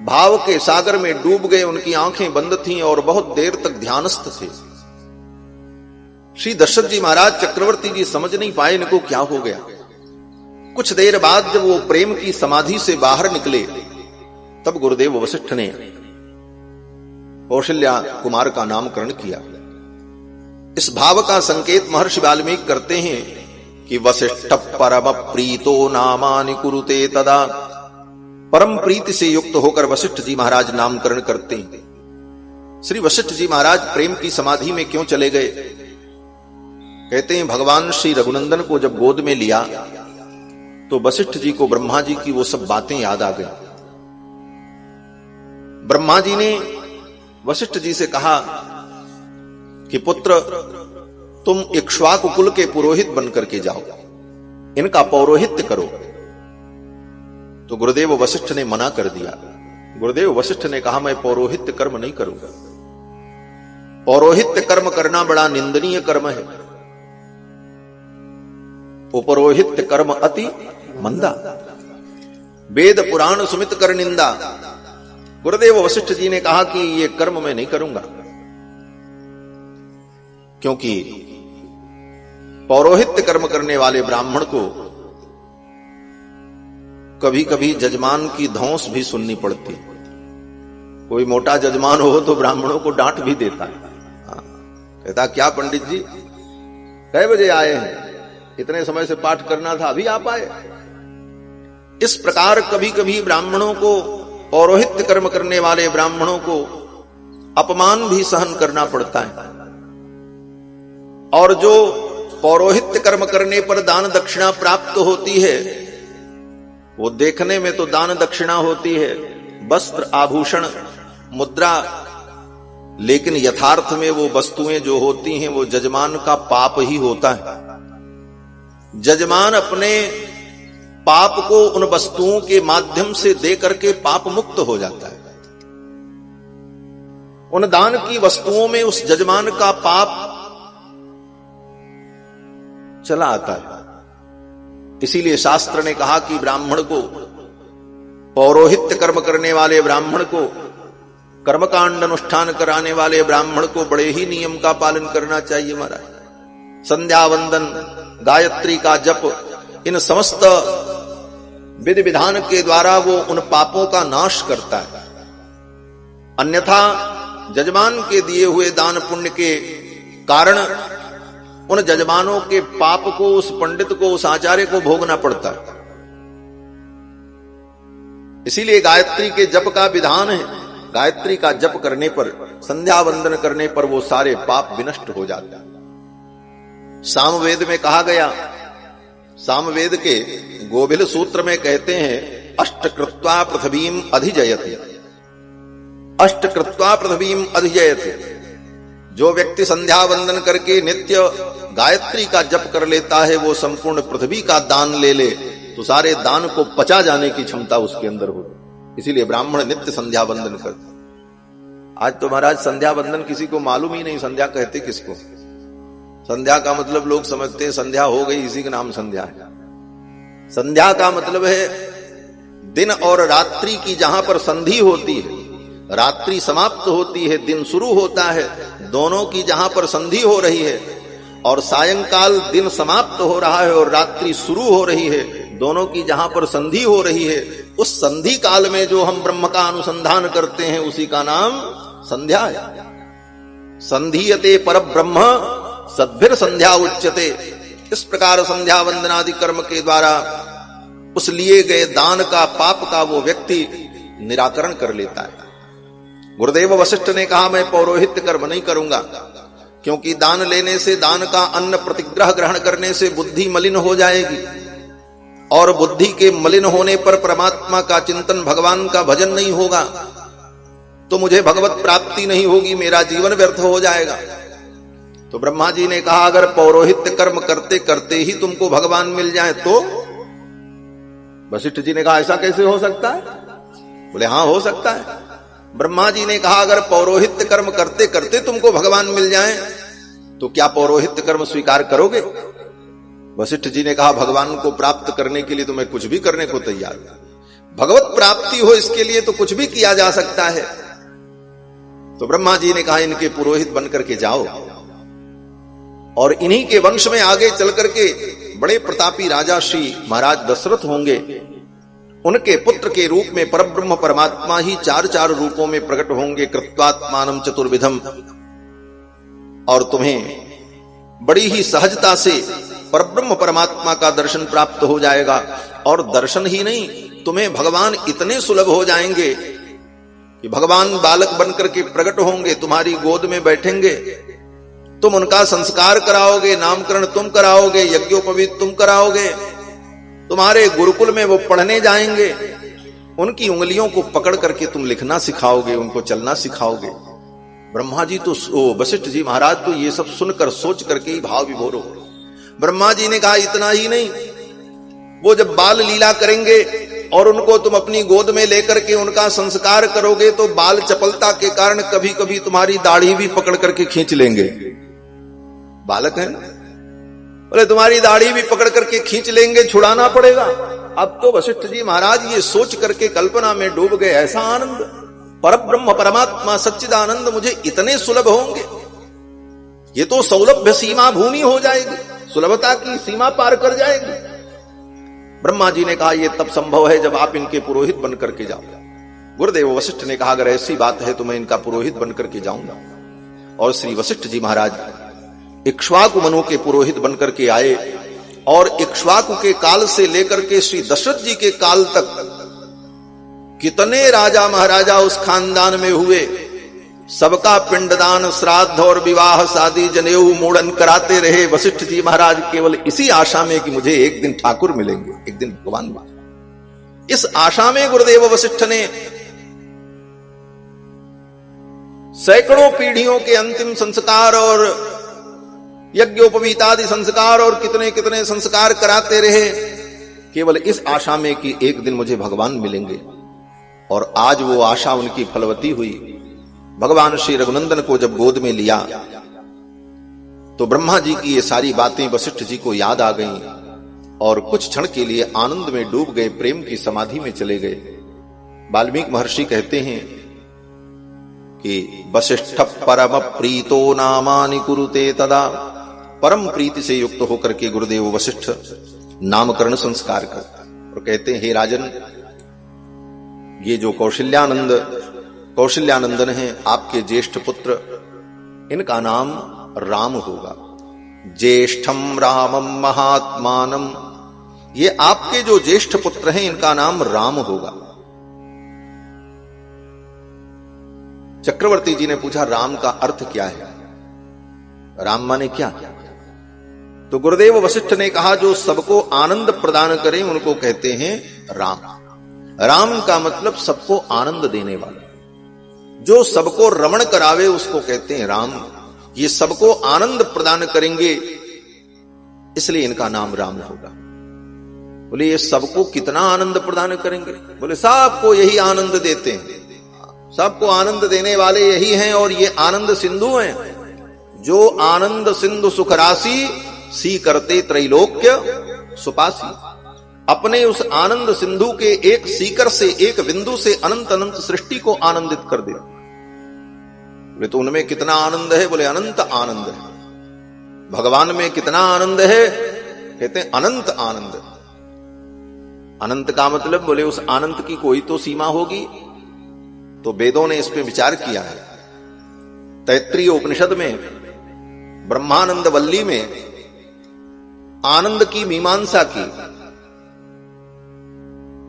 भाव के सागर में डूब गए। उनकी आंखें बंद थीं और बहुत देर तक ध्यानस्थ थे। श्री दशरथ जी महाराज चक्रवर्ती जी समझ नहीं पाए इनको क्या हो गया। कुछ देर बाद जब वो प्रेम की समाधि से बाहर निकले तब गुरुदेव वशिष्ठ ने कौशल्या कुमार का नामकरण किया। इस भाव का संकेत महर्षि वाल्मीकि करते हैं कि वशिष्ठ परम प्रीतो नामानि कुरुते तदा। परम प्रीति से युक्त होकर वशिष्ठ जी महाराज नामकरण करते हैं। श्री वशिष्ठ जी महाराज प्रेम की समाधि में क्यों चले गए? कहते हैं भगवान श्री रघुनंदन को जब गोद में लिया तो वशिष्ठ जी को ब्रह्मा जी की वो सब बातें याद आ गई। ब्रह्मा जी ने वशिष्ठ जी से कहा कि पुत्र तुम इक्ष्वाकु कुल के पुरोहित बन करके जाओ, इनका पौरोहित्य करो। तो गुरुदेव वशिष्ठ ने मना कर दिया। गुरुदेव वशिष्ठ ने कहा, मैं पौरोहित्य कर्म नहीं करूंगा। पौरोहित्य कर्म करना बड़ा निंदनीय कर्म है। उपरोहित्य कर्म अति मंदा, वेद पुराण सुमित कर निंदा। गुरुदेव वशिष्ठ जी ने कहा कि ये कर्म मैं नहीं करूंगा, क्योंकि पौरोहित्य कर्म करने वाले ब्राह्मण को कभी कभी जजमान की धौंस भी सुननी पड़ती। कोई मोटा जजमान हो तो ब्राह्मणों को डांट भी देता है। कहता, क्या पंडित जी कै बजे आए हैं, इतने समय से पाठ करना था, अभी आप आए। इस प्रकार कभी कभी ब्राह्मणों को, पौरोहित्य कर्म करने वाले ब्राह्मणों को अपमान भी सहन करना पड़ता है। और जो पौरोहित्य कर्म करने पर दान दक्षिणा प्राप्त होती है, वो देखने में तो दान दक्षिणा होती है, वस्त्र आभूषण मुद्रा, लेकिन यथार्थ में वो वस्तुएं जो होती हैं वो जजमान का पाप ही होता है। जजमान अपने पाप को उन वस्तुओं के माध्यम से दे करके पाप मुक्त हो जाता है। उन दान की वस्तुओं में उस जजमान का पाप चला आता है। इसीलिए शास्त्र ने कहा कि ब्राह्मण को, पौरोहित्य कर्म करने वाले ब्राह्मण को, कर्मकांड अनुष्ठान कराने वाले ब्राह्मण को बड़े ही नियम का पालन करना चाहिए। महाराज, संध्या वंदन, गायत्री का जप, इन समस्त विधि विधान के द्वारा वो उन पापों का नाश करता है। अन्यथा जजमान के दिए हुए दान पुण्य के कारण उन जजमानों के पाप को उस पंडित को, उस आचार्य को भोगना पड़ता है। इसीलिए गायत्री के जप का विधान है। गायत्री का जप करने पर, संध्या वंदन करने पर वो सारे पाप विनष्ट हो जाते हैं। सामवेद में कहा गया, सामवेद के गोभिल सूत्र में कहते हैं, अष्टकृत्वा पृथ्वीम अधिजयते, अष्टकृत्वा पृथ्वीम अधिजयते। जो व्यक्ति संध्या वंदन करके नित्य गायत्री का जप कर लेता है, वो संपूर्ण पृथ्वी का दान ले ले तो सारे दान को पचा जाने की क्षमता उसके अंदर हो। इसीलिए ब्राह्मण नित्य संध्या वंदन करते। आज तो महाराज संध्या वंदन किसी को मालूम ही नहीं, संध्या कहते किसको। संध्या का मतलब लोग समझते हैं संध्या हो गई, इसी का नाम संध्या है। संध्या का मतलब है दिन और रात्रि की जहां पर संधि होती है, रात्रि समाप्त होती है, दिन शुरू होता है, दोनों की जहां पर संधि हो रही है, और सायंकाल दिन समाप्त हो रहा है और रात्रि शुरू हो रही है, दोनों की जहां पर संधि हो रही है, उस संधि काल में जो हम ब्रह्म का अनुसंधान करते हैं उसी का नाम संध्या है। संधीयते परब्रह्म सद्भिर संध्या उच्यते। इस प्रकार संध्या वंदनादि कर्म के द्वारा उस लिए गए दान का, पाप का वो व्यक्ति निराकरण कर लेता है। गुरुदेव वशिष्ठ ने कहा, मैं पौरोहित्य कर्म नहीं करूंगा, क्योंकि दान लेने से, दान का अन्न प्रतिग्रह ग्रहण करने से बुद्धि मलिन हो जाएगी, और बुद्धि के मलिन होने पर परमात्मा का चिंतन, भगवान का भजन नहीं होगा, तो मुझे भगवत प्राप्ति नहीं होगी, मेरा जीवन व्यर्थ हो जाएगा। तो ब्रह्मा जी ने कहा, अगर पौरोहित्य कर्म करते करते ही तुमको भगवान मिल जाए तो? वशिष्ठ जी ने कहा, ऐसा कैसे हो सकता है? बोले, हां हो सकता है। ब्रह्मा जी ने कहा, अगर पौरोहित्य कर्म करते करते तुमको भगवान मिल जाए तो क्या पौरोहित्य कर्म स्वीकार करोगे? वशिष्ठ जी ने कहा, भगवान को प्राप्त करने के लिए तो मैं कुछ भी करने को तैयार हूं। भगवत प्राप्ति हो इसके लिए तो कुछ भी किया जा सकता है। तो ब्रह्मा जी ने कहा, इनके पुरोहित बनकर के जाओ, और इन्हीं के वंश में आगे चल करके बड़े प्रतापी राजा श्री महाराज दशरथ होंगे। उनके पुत्र के रूप में परब्रह्म परमात्मा ही चार चार रूपों में प्रकट होंगे, कृत्वात्मानम चतुर्विधम, और तुम्हें बड़ी ही सहजता से परब्रह्म परमात्मा का दर्शन प्राप्त हो जाएगा। और दर्शन ही नहीं, तुम्हें भगवान इतने सुलभ हो जाएंगे कि भगवान बालक बनकर के प्रकट होंगे, तुम्हारी गोद में बैठेंगे, तुम उनका संस्कार कराओगे, नामकरण तुम कराओगे, यज्ञोपवीत तुम कराओगे, तुम्हारे गुरुकुल में वो पढ़ने जाएंगे, उनकी उंगलियों को पकड़ करके तुम लिखना सिखाओगे, उनको चलना सिखाओगे। ब्रह्मा जी तो वशिष्ठ जी महाराज तो ये सब सुनकर सोच करके ही भाव विभोर हो। ब्रह्मा जी ने कहा इतना ही नहीं, वो जब बाल लीला करेंगे और उनको तुम अपनी गोद में लेकर के उनका संस्कार करोगे तो बाल चपलता के कारण कभी कभी तुम्हारी दाढ़ी भी पकड़ करके खींच लेंगे। बालक है ना, बोले तुम्हारी दाढ़ी भी पकड़ करके खींच लेंगे, छुड़ाना पड़ेगा। अब तो वशिष्ठ जी महाराज ये सोच करके कल्पना में डूब गए, ऐसा आनंद, परब्रह्म परमात्मा सच्चिदानंद मुझे इतने सुलभ होंगे, ये तो सौलभ्य सीमा भूमि हो जाएगी, सुलभता की सीमा पार कर जाएगी। ब्रह्मा जी ने कहा यह तब संभव है जब आप इनके पुरोहित बनकर के जाओ। गुरुदेव वशिष्ठ ने कहा अगर ऐसी बात है तो मैं इनका पुरोहित बनकर के जाऊंगा। और श्री वशिष्ठ जी महाराज इक्ष्वाकु मनु के पुरोहित बनकर के आए और इक्ष्वाकु के काल से लेकर के श्री दशरथ जी के काल तक कितने राजा महाराजा उस खानदान में हुए, सबका पिंडदान, श्राद्ध और विवाह, शादी, जनेऊ, मुंडन कराते रहे वशिष्ठ जी महाराज केवल इसी आशा में कि मुझे एक दिन ठाकुर मिलेंगे, एक दिन भगवान। इस आशा में गुरुदेव वशिष्ठ ने सैकड़ों पीढ़ियों के अंतिम संस्कार और यज्ञोपवीतादि संस्कार और कितने कितने संस्कार कराते रहे केवल इस आशा में कि एक दिन मुझे भगवान मिलेंगे। और आज वो आशा उनकी फलवती हुई। भगवान श्री रघुनंदन को जब गोद में लिया तो ब्रह्मा जी की ये सारी बातें वशिष्ठ जी को याद आ गईं और कुछ क्षण के लिए आनंद में डूब गए, प्रेम की समाधि में चले गए। वाल्मीकि महर्षि कहते हैं कि वशिष्ठ परम प्रीतो नामानि कुरुते तदा, परम प्रीति से युक्त होकर के गुरुदेव वशिष्ठ नामकरण संस्कार करता और कहते हैं हे राजन, ये जो कौशल्यानंदन है आपके ज्येष्ठ पुत्र, इनका नाम राम होगा। ज्येष्ठम रामम महात्मानम, ये आपके जो ज्येष्ठ पुत्र हैं इनका नाम राम होगा। चक्रवर्ती जी ने पूछा राम का अर्थ क्या है, राम माने क्या? तो गुरुदेव वशिष्ठ ने कहा जो सबको आनंद प्रदान करें उनको कहते हैं राम। राम का मतलब सबको आनंद देने वाला, जो सबको रमण करावे उसको कहते हैं राम। ये सबको आनंद प्रदान करेंगे इसलिए इनका नाम राम होगा। बोले ये सबको कितना आनंद प्रदान करेंगे? बोले सबको यही आनंद देते हैं, सबको आनंद देने वाले यही हैं और ये आनंद सिंधु हैं। जो आनंद सिंधु सुख राशि सी करते त्रैलोक्य सुपासी, अपने उस आनंद सिंधु के एक सीकर से, एक बिंदु से अनंत अनंत सृष्टि को आनंदित कर दे। बोले तो उनमें कितना आनंद है? बोले अनंत आनंद है। भगवान में कितना आनंद है? कहते हैं अनंत आनंद। अनंत का मतलब बोले उस अनंत की कोई तो सीमा होगी। तो वेदों ने इस पे विचार किया है। तैत्रीय उपनिषद में ब्रह्मानंद वल्ली में आनंद की मीमांसा की।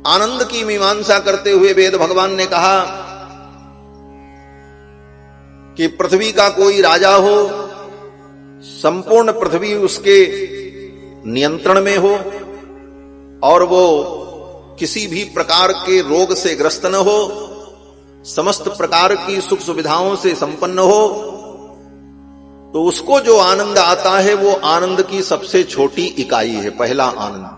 आनंद की मीमांसा करते हुए वेद भगवान ने कहा कि पृथ्वी का कोई राजा हो, संपूर्ण पृथ्वी उसके नियंत्रण में हो और वो किसी भी प्रकार के रोग से ग्रस्त न हो, समस्त प्रकार की सुख सुविधाओं से संपन्न हो, तो उसको जो आनंद आता है वो आनंद की सबसे छोटी इकाई है, पहला आनंद।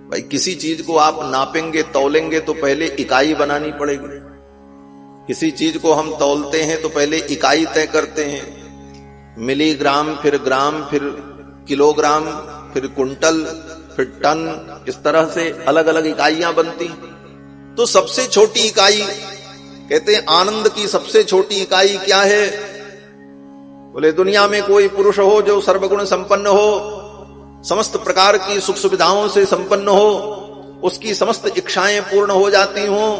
भाई किसी चीज को आप नापेंगे, तौलेंगे तो पहले इकाई बनानी पड़ेगी। किसी चीज को हम तौलते हैं तो पहले इकाई तय करते हैं, मिलीग्राम, फिर ग्राम, फिर किलोग्राम, फिर कुंटल, फिर टन, इस तरह से अलग अलग इकाइयां बनती। तो सबसे छोटी इकाई कहते हैं आनंद की सबसे छोटी इकाई क्या है? बोले दुनिया में कोई पुरुष हो जो सर्वगुण संपन्न हो, समस्त प्रकार की सुख सुविधाओं से संपन्न हो, उसकी समस्त इच्छाएं पूर्ण हो जाती हों,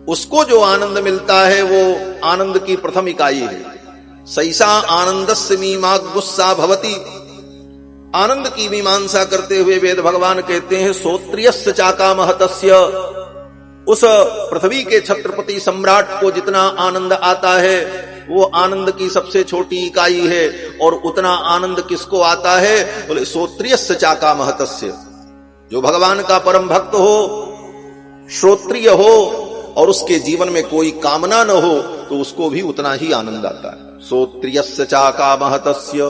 उसको जो आनंद मिलता है वो आनंद की प्रथम इकाई है। सैसा आनंदस्य मीमाग्गुस्सा भवति। आनंद की मीमांसा करते हुए वेद भगवान कहते हैं सोत्रियस्य चाका महतस्य। उस पृथ्वी के छत्रपति सम्राट को जितना आनंद आता है वो आनंद की सबसे छोटी इकाई है। और उतना आनंद किसको आता है? बोले सोत्रियस्य चाका महतस्य। जो भगवान का परम भक्त हो, श्रोत्रिय हो और उसके जीवन में कोई कामना न हो तो उसको भी उतना ही आनंद आता है। सोत्रियस्य चाकामः तस्य,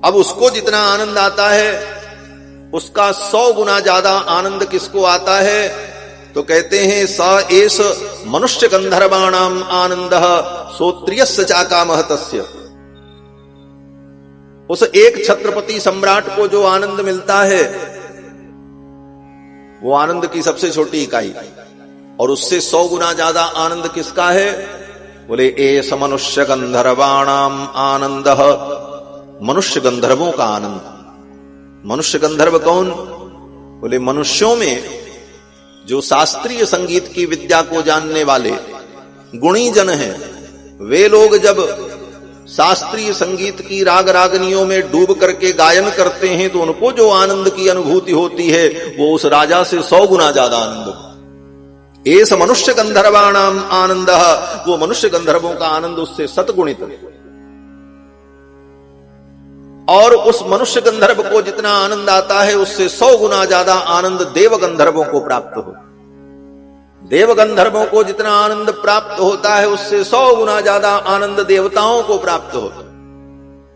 अब उसको जितना आनंद आता है उसका 100 गुना ज्यादा आनंद किसको आता है? तो कहते हैं स एष मनुष्य गंधर्वाणाम आनंदः सोत्रियस्य चाकामः तस्य। उस एक छत्रपति सम्राट को जो आनंद मिलता है वो आनंद की सबसे छोटी इकाई, और उससे 100 गुना ज्यादा आनंद किसका है? बोले एष मनुष्य गंधर्वाणाम आनंदः, मनुष्य गंधर्वों का आनंद। मनुष्य गंधर्व कौन? बोले मनुष्यों में जो शास्त्रीय संगीत की विद्या को जानने वाले गुणी जन हैं, वे लोग जब शास्त्रीय संगीत की राग रागनियों में डूब करके गायन करते हैं तो उनको जो आनंद की अनुभूति होती है वो उस राजा से 100 गुना ज्यादा आनंद। एष मनुष्य गंधर्वाणाम आनंदः, वो मनुष्य गंधर्वों का आनंद उससे 7 गुणित। और उस मनुष्य गंधर्व को जितना आनंद आता है उससे 100 गुना ज्यादा आनंद देव गंधर्वों को प्राप्त हो। देव गंधर्वों को जितना आनंद प्राप्त होता है उससे 100 गुना ज्यादा आनंद देवताओं को प्राप्त होता है।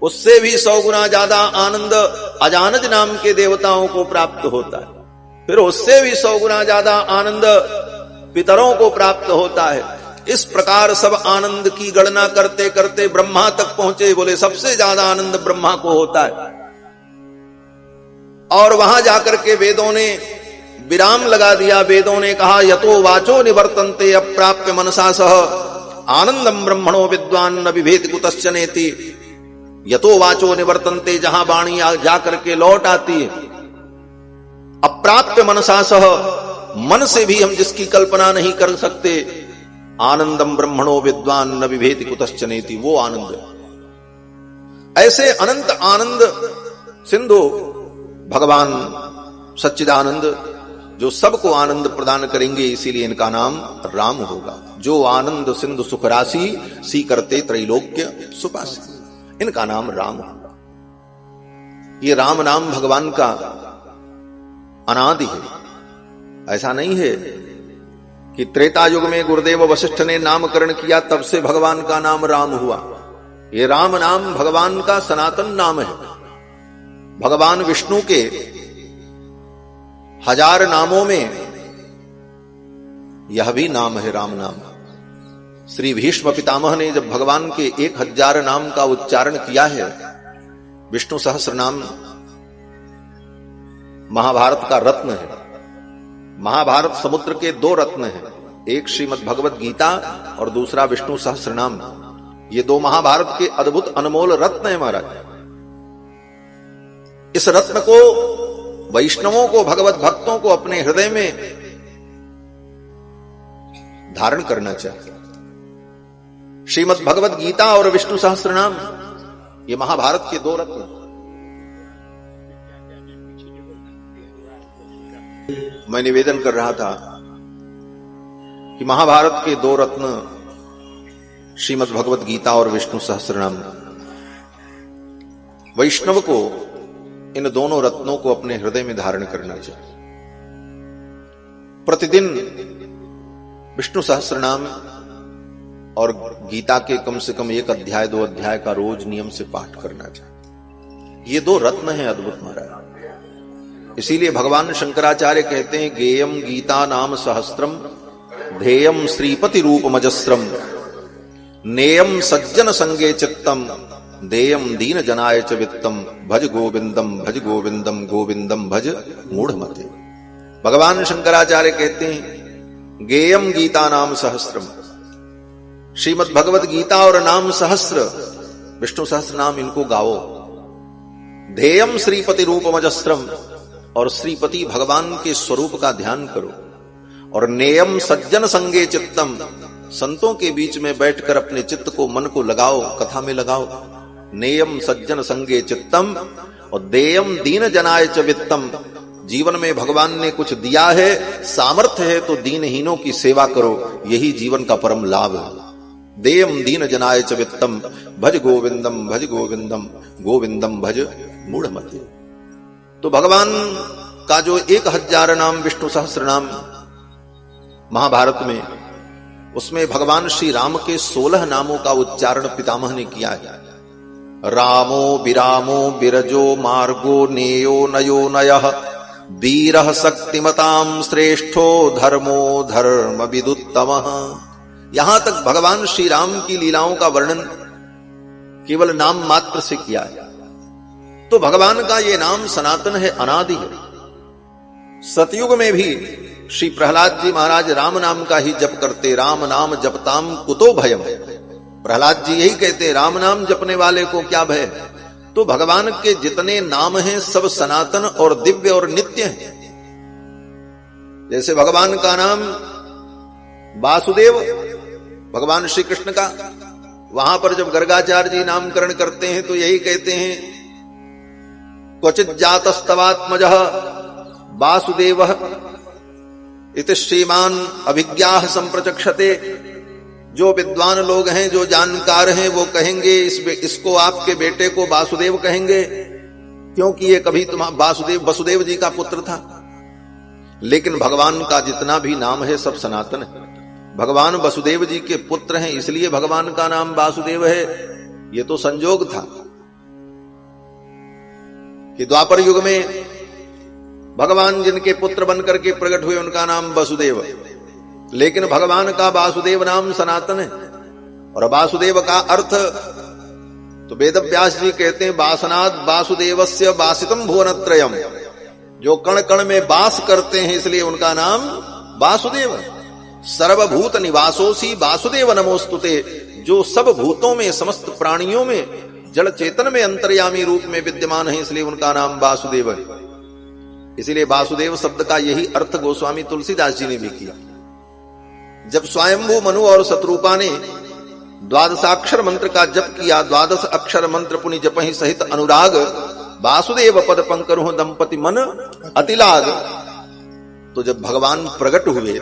उससे भी 100 गुना ज्यादा आनंद अजानज नाम के देवताओं को प्राप्त होता है। फिर उससे भी 100 गुना ज्यादा आनंद पितरों को प्राप्त होता है। इस प्रकार सब आनंद की गणना करते करते ब्रह्मा तक पहुंचे। बोले सबसे ज्यादा आनंद ब्रह्मा को होता है। और वहां जाकर के वेदों ने विराम लगा दिया। वेदों ने कहा यतो वाचो निवर्तन्ते अप्राप्य मनसा सह आनंदम ब्रह्मणो विद्वान न विभेति कुतश्चनेति। यतो वाचो निवर्तन्ते, जहां वाणी जाकर के लौट आती है, अप्राप्य मनसा सह, मन से भी हम जिसकी कल्पना नहीं कर सकते, आनंदम ब्रह्मणो विद्वान न विभेति कुतश्चनेति, वो आनंद। ऐसे अनंत आनंद सिंधु भगवान सच्चिदानंद जो सबको आनंद प्रदान करेंगे, इसीलिए इनका नाम राम होगा। जो आनंद सिंधु सुख राशि सी करते त्रैलोक्य सुपासी, इनका नाम राम होगा। ये राम नाम भगवान का अनादि है। ऐसा नहीं है कि त्रेता युग में गुरुदेव वशिष्ठ ने नामकरण किया तब से भगवान का नाम राम हुआ। ये राम नाम भगवान का सनातन नाम है। भगवान विष्णु के 1000 नामों में यह भी नाम है राम नाम। श्री भीष्म पितामह ने जब भगवान के 1000 नाम का उच्चारण किया है, विष्णु सहस्र नाम महाभारत का रत्न है। महाभारत समुद्र के 2 रत्न हैं, एक श्रीमद् भगवत गीता और दूसरा विष्णु सहस्र नाम। ये 2 महाभारत के अद्भुत अनमोल रत्न है महाराज। इस रत्न को वैष्णवों को, भगवत भक्तों को अपने हृदय में धारण करना चाहिए। श्रीमद् भगवत गीता और विष्णु सहस्र नाम, ये महाभारत के 2 रत्न। मैं निवेदन कर रहा था कि महाभारत के 2 रत्न श्रीमद् भगवत गीता और विष्णु सहस्रनाम, वैष्णव को इन दोनों रत्नों को अपने हृदय में धारण करना चाहिए। प्रतिदिन विष्णु सहस्रनाम और गीता के कम से कम 1 अध्याय 2 अध्याय का रोज नियम से पाठ करना चाहिए। ये 2 रत्न हैं अद्भुत महाराज। इसीलिए भगवान शंकराचार्य कहते हैं गेयम गीता नाम सहस्त्रम ध्येयम श्रीपति रूप मजस्रम नेयम सज्जन संगे चित्तम देयम दीन जनाय च वित्तम भज गोविंदम गोविंदम भज मूढ़मते। भगवान शंकराचार्य कहते हैं गेयम गीता नाम सहस्त्रम, श्रीमद् भगवत गीता और नाम सहस्त्र विष्णु सहस्त्र नाम, इनको गाओ। ध्येयम श्रीपति रूप मजस्रम, और श्रीपति भगवान के स्वरूप का ध्यान करो। और नेयम सज्जन संगे चित्तम, संतों के बीच में बैठकर अपने चित्त को, मन को लगाओ, कथा में लगाओ। नेयम सज्जन संगे चित्तम, और देयम दीन जनाय च वित्तम, जीवन में भगवान ने कुछ दिया है, सामर्थ्य है तो दीनहीनों की सेवा करो, यही जीवन का परम लाभ है। देयम दीन जनाय च वित्तम भज गोविंदम गोविंदम भज मूढ़मते। तो भगवान का जो 1000 नाम विष्णु सहस्र नाम महाभारत में, उसमें भगवान श्री राम के 16 नामों का उच्चारण पितामह ने किया है। रामो विरामो विरजो मार्गो नेयो नयो नयः वीरः शक्तिमतां श्रेष्ठो धर्मो धर्म विदुत्तमः। यहां तक भगवान श्री राम की लीलाओं का वर्णन केवल नाम मात्र से किया है। तो भगवान का ये नाम सनातन है, अनादि है। सतयुग में भी श्री प्रहलाद जी महाराज राम नाम का ही जप करते। राम नाम जपताम कुतो भयम। प्रहलाद जी यही कहते, राम नाम जपने वाले को क्या भय। तो भगवान के जितने नाम हैं सब सनातन और दिव्य और नित्य हैं। जैसे भगवान का नाम वासुदेव, भगवान श्री कृष्ण का, वहां पर जब गर्गाचार्य जी नामकरण करते हैं तो यही कहते हैं, क्वचित जातस्तवात्मजः वासुदेवः इति श्रीमान अभिज्ञाः संप्रचक्षते। जो विद्वान लोग हैं, जो जानकार हैं, वो कहेंगे इसको आपके बेटे को वासुदेव कहेंगे, क्योंकि ये कभी वसुदेव जी का पुत्र था। लेकिन भगवान का जितना भी नाम है सब सनातन है। भगवान वसुदेव जी के पुत्र हैं, इसलिए भगवान का नाम वासुदेव है। ये तो संजोग था कि द्वापर युग में भगवान जिनके पुत्र बनकर के प्रकट हुए उनका नाम वसुदेव, लेकिन भगवान का वासुदेव नाम सनातन है। और वासुदेव का अर्थ तो वेद व्यास जी कहते हैं, वासनाद वासुदेवस्य वासितम भुवनत्रयम। जो कण कण में वास करते हैं इसलिए उनका नाम वासुदेव है। सर्वभूत निवासोसी वासुदेव नमोस्तुते। जो सब भूतों में, समस्त प्राणियों में, जड़ चेतन में अंतर्यामी रूप में विद्यमान है, इसलिए उनका नाम वासुदेव है। इसीलिए वासुदेव शब्द का यही अर्थ गोस्वामी तुलसीदास जी ने भी किया। जब स्वयंभू मनु और शत्रुपा ने द्वादशाक्षर मंत्र का जप किया, 12 अक्षर मंत्र पुनि जपहि सहित अनुराग, वासुदेव पद पंकरुह दंपति मन अतिलाग। तो जब भगवान प्रकट हुए,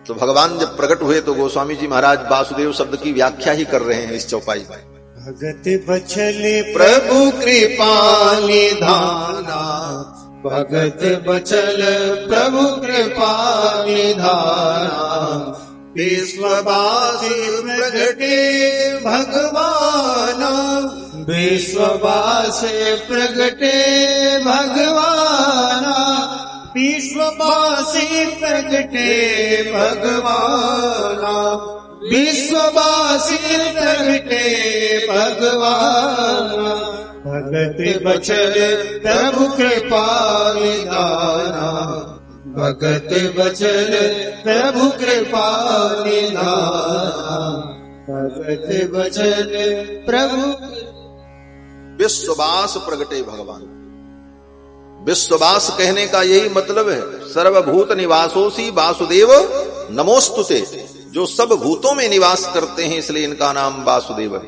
जब प्रकट हुए तो गोस्वामी जी महाराज वासुदेव शब्द की व्याख्या ही कर रहे हैं इस चौपाई में। भगत बचले प्रभु कृपा निधाना, भगत बचल प्रभु कृपा निधाना। विश्ववासी प्रगटे भगवाना, विश्ववासी प्रगटे भगवाना। विश्ववासी प्रगटे भगवाना, विश्ववासी प्रगटे भगवाना। भगत बचल प्रभु कृपा निधाना, भगत बचल प्रभु कृपा निधाना। भगत बचल प्रभु। विश्ववास प्रगटे भगवान। विश्ववास कहने का यही मतलब है, सर्वभूत निवासोसी वासुदेव नमोस्तुते। जो सब भूतों में निवास करते हैं इसलिए इनका नाम वासुदेव है।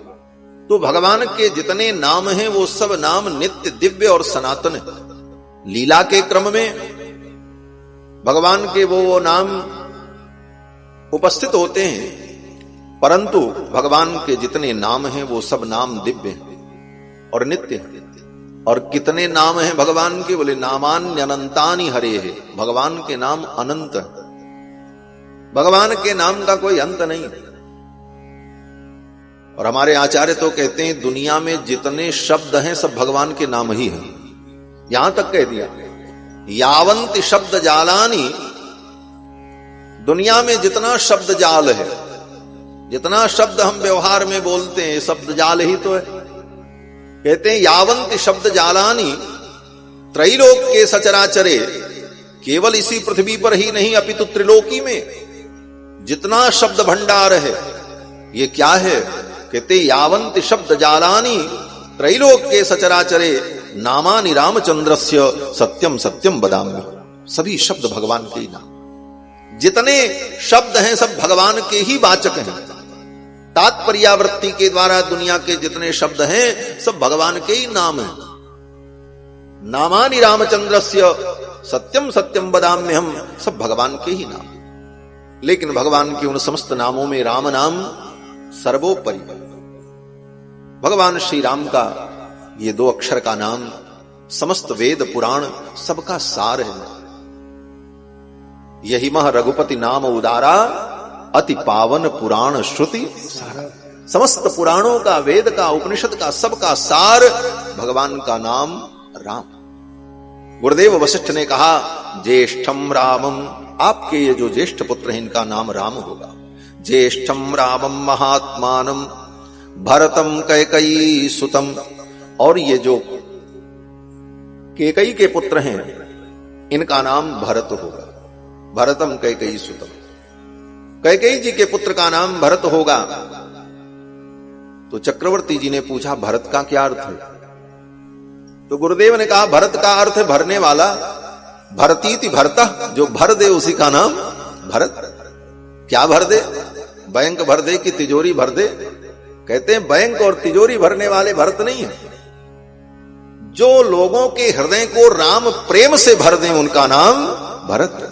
तो भगवान के जितने नाम हैं वो सब नाम नित्य, दिव्य और सनातन है। लीला के क्रम में भगवान के वो नाम उपस्थित होते हैं, परंतु भगवान के जितने नाम हैं वो सब नाम दिव्य हैं और नित्य हैं। और कितने नाम हैं भगवान के? बोले नामान्य अनंतानि हरे है। भगवान के नाम अनंत है। भगवान के नाम का कोई अंत नहीं है। और हमारे आचार्य तो कहते हैं दुनिया में जितने शब्द हैं सब भगवान के नाम ही हैं। यहां तक कह दिया, यावंत शब्द जालानी। दुनिया में जितना शब्द जाल है, जितना शब्द हम व्यवहार में बोलते हैं, शब्द जाल ही तो है। कहते हैं यावंत शब्द जालानी त्रैलोक के सचराचरे। केवल इसी पृथ्वी पर ही नहीं अपितु त्रिलोकी में जितना शब्द भंडार है, ये क्या है? कहते यावंत शब्द जालानी त्रैलोक के सचराचरे नामानि रामचंद्रस्य सत्यम सत्यम बदाम्य। सभी शब्द भगवान के ही नाम। जितने शब्द हैं सब भगवान के ही वाचक हैं। तात्पर्यावृत्ति के द्वारा दुनिया के जितने शब्द हैं सब भगवान के ही नाम हैं। नामानि रामचंद्रस्य सत्यम सत्यम बदाम्यहम, सब भगवान के ही नाम। लेकिन भगवान के उन समस्त नामों में राम नाम सर्वोपरि। भगवान श्री राम का ये 2 अक्षर का नाम समस्त वेद पुराण सबका सार है। यही मह रघुपति नाम उदारा, अति पावन पुराण श्रुति सारा। समस्त पुराणों का, वेद का, उपनिषद का, सबका सार भगवान का नाम राम। गुरुदेव वशिष्ठ ने कहा, ज्येष्ठम रामम, आपके ये जो ज्येष्ठ पुत्र हैं इनका नाम राम होगा। ज्येष्ठम रामम महात्मानम भरतम कैकयी सुतम, और ये जो कैकयी के पुत्र हैं इनका नाम भरत होगा। भरतम कैकयी सुतम, कैकयी जी के पुत्र का नाम भरत होगा। तो चक्रवर्ती जी ने पूछा, भरत का क्या अर्थ है? तो गुरुदेव ने कहा, भरत का अर्थ है भरने वाला। भरतीति भरता, जो भर दे उसी का नाम भरत। क्या भर दे? बैंक भर दे कि तिजोरी भर दे? कहते हैं बैंक और तिजोरी भरने वाले भरत नहीं है, जो लोगों के हृदय को राम प्रेम से भर दें उनका नाम भरत।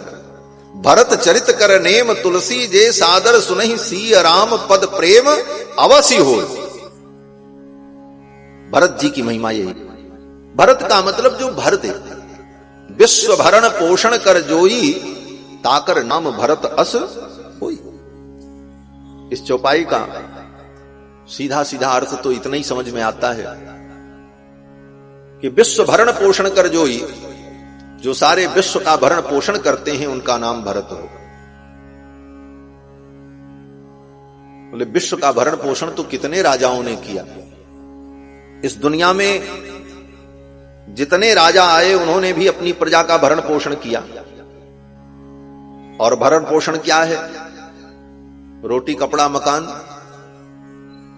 भरत चरित कर नेम तुलसी, जे सादर सुनहि सिय राम पद प्रेम अवसी हो। भरत जी की महिमा यही। भरत का मतलब जो भर दे। विश्व भरण पोषण कर जोई, ताकर नाम भरत अस होई। इस चौपाई का सीधा सीधा अर्थ तो इतना ही समझ में आता है कि विश्व भरण पोषण कर जोई, जो सारे विश्व का भरण पोषण करते हैं उनका नाम भरत हो। बोले विश्व का भरण पोषण तो कितने राजाओं ने किया। इस दुनिया में जितने राजा आए उन्होंने भी अपनी प्रजा का भरण पोषण किया। और भरण पोषण क्या है? रोटी कपड़ा मकान।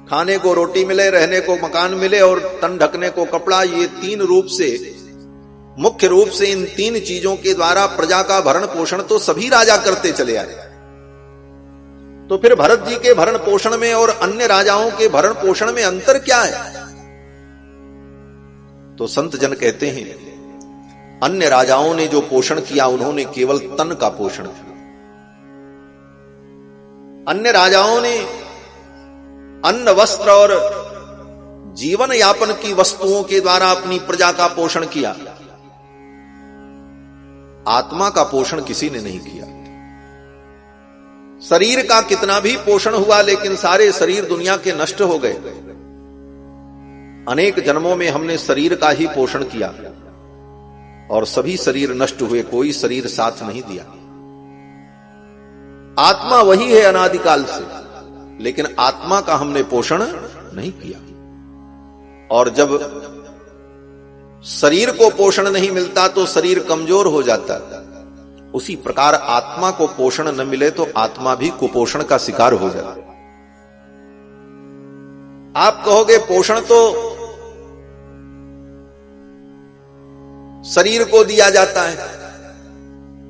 खाने को रोटी मिले, रहने को मकान मिले और तन ढकने को कपड़ा। ये तीन रूप से, मुख्य रूप से इन तीन चीजों के द्वारा प्रजा का भरण पोषण तो सभी राजा करते चले आए। तो फिर भरत जी के भरण पोषण में और अन्य राजाओं के भरण पोषण में अंतर क्या है? तो संत जन कहते हैं, अन्य राजाओं ने जो पोषण किया उन्होंने केवल तन का पोषण किया। अन्य राजाओं ने अन्न वस्त्र और जीवन यापन की वस्तुओं के द्वारा अपनी प्रजा का पोषण किया। आत्मा का पोषण किसी ने नहीं किया। शरीर का कितना भी पोषण हुआ लेकिन सारे शरीर दुनिया के नष्ट हो गए। अनेक जन्मों में हमने शरीर का ही पोषण किया और सभी शरीर नष्ट हुए, कोई शरीर साथ नहीं दिया। आत्मा वही है अनादिकाल से, लेकिन आत्मा का हमने पोषण नहीं किया। और जब शरीर को पोषण नहीं मिलता तो शरीर कमजोर हो जाता। उसी प्रकार आत्मा को पोषण न मिले तो आत्मा भी कुपोषण का शिकार हो जाता। आप कहोगे पोषण तो शरीर को दिया जाता है,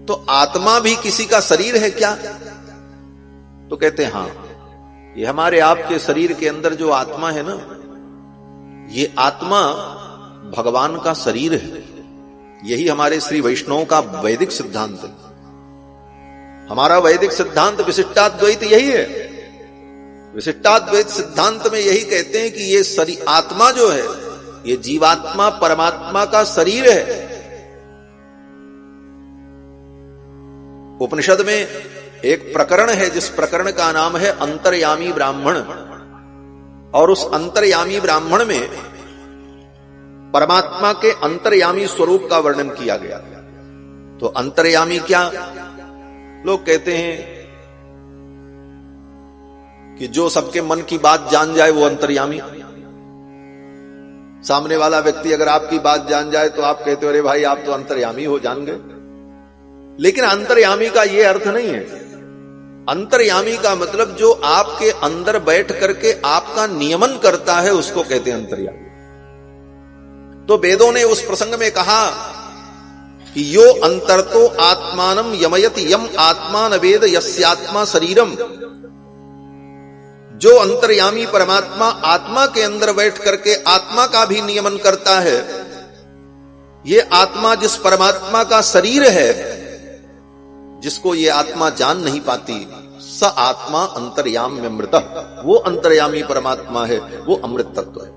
तो आत्मा भी किसी का शरीर है क्या? तो कहते हैं हां, ये हमारे आपके शरीर के अंदर जो आत्मा है ना, ये आत्मा भगवान का शरीर है। यही हमारे श्री वैष्णव का वैदिक सिद्धांत है। हमारा वैदिक सिद्धांत विशिष्टाद्वैत यही है। विशिष्टाद्वैत सिद्धांत में यही कहते हैं कि ये शरीर, आत्मा जो है, ये जीवात्मा परमात्मा का शरीर है। उपनिषद में एक प्रकरण है जिस प्रकरण का नाम है अंतर्यामी ब्राह्मण, और उस अंतर्यामी ब्राह्मण में परमात्मा के अंतर्यामी स्वरूप का वर्णन किया गया। तो अंतर्यामी क्या? लोग कहते हैं कि जो सबके मन की बात जान जाए वो अंतर्यामी। सामने वाला व्यक्ति अगर आपकी बात जान जाए तो आप कहते हो अरे भाई आप तो अंतर्यामी हो, जान गए। लेकिन अंतर्यामी का यह अर्थ नहीं है। अंतर्यामी का मतलब जो आपके अंदर बैठ करके आपका नियमन करता है उसको कहते हैं अंतर्यामी। तो वेदों ने उस प्रसंग में कहा कि यो अंतरतो आत्मानम यमयति यम आत्मान वेद यस्यात्मा शरीरम। जो अंतर्यामी परमात्मा आत्मा के अंदर बैठ करके आत्मा का भी नियमन करता है, ये आत्मा जिस परमात्मा का शरीर है, जिसको ये आत्मा जान नहीं पाती, स आत्मा अंतर्यामी अमृत, वो अंतर्यामी परमात्मा है, वो अमृत तत्व है।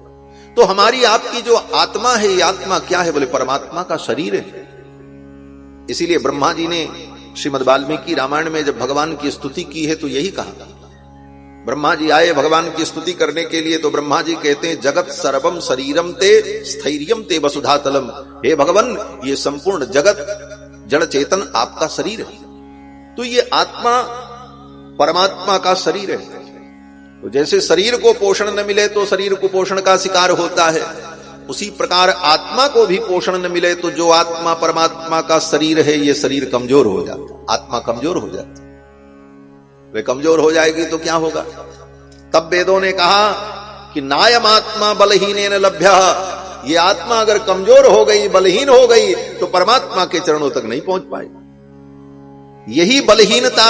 तो हमारी आपकी जो आत्मा है, ये आत्मा क्या है? बोले परमात्मा का शरीर है। इसीलिए ब्रह्मा जी ने श्रीमद् वाल्मीकि रामायण में जब भगवान की स्तुति की है तो यही कहा। ब्रह्मा जी आए भगवान की स्तुति करने के लिए, तो ब्रह्मा जी कहते हैं जगत सर्वम शरीरम ते स्थैर्यम ते वसुधातलम। हे भगवान, ये संपूर्ण जगत जड़ चेतन आपका शरीर है। तो ये आत्मा परमात्मा का शरीर है। तो जैसे शरीर को पोषण न मिले तो शरीर कुपोषण का शिकार होता है, उसी प्रकार आत्मा को भी पोषण न मिले तो जो आत्मा परमात्मा का शरीर है, ये शरीर कमजोर हो जाता, आत्मा कमजोर हो जाती। वे कमजोर हो जाएगी तो क्या होगा? तब वेदों ने कहा कि नायम आत्मा बलहीनेन लभ्यः। ये आत्मा अगर कमजोर हो गई, बलहीन हो गई, तो परमात्मा के चरणों तक नहीं पहुंच पाएगी। यही बलहीनता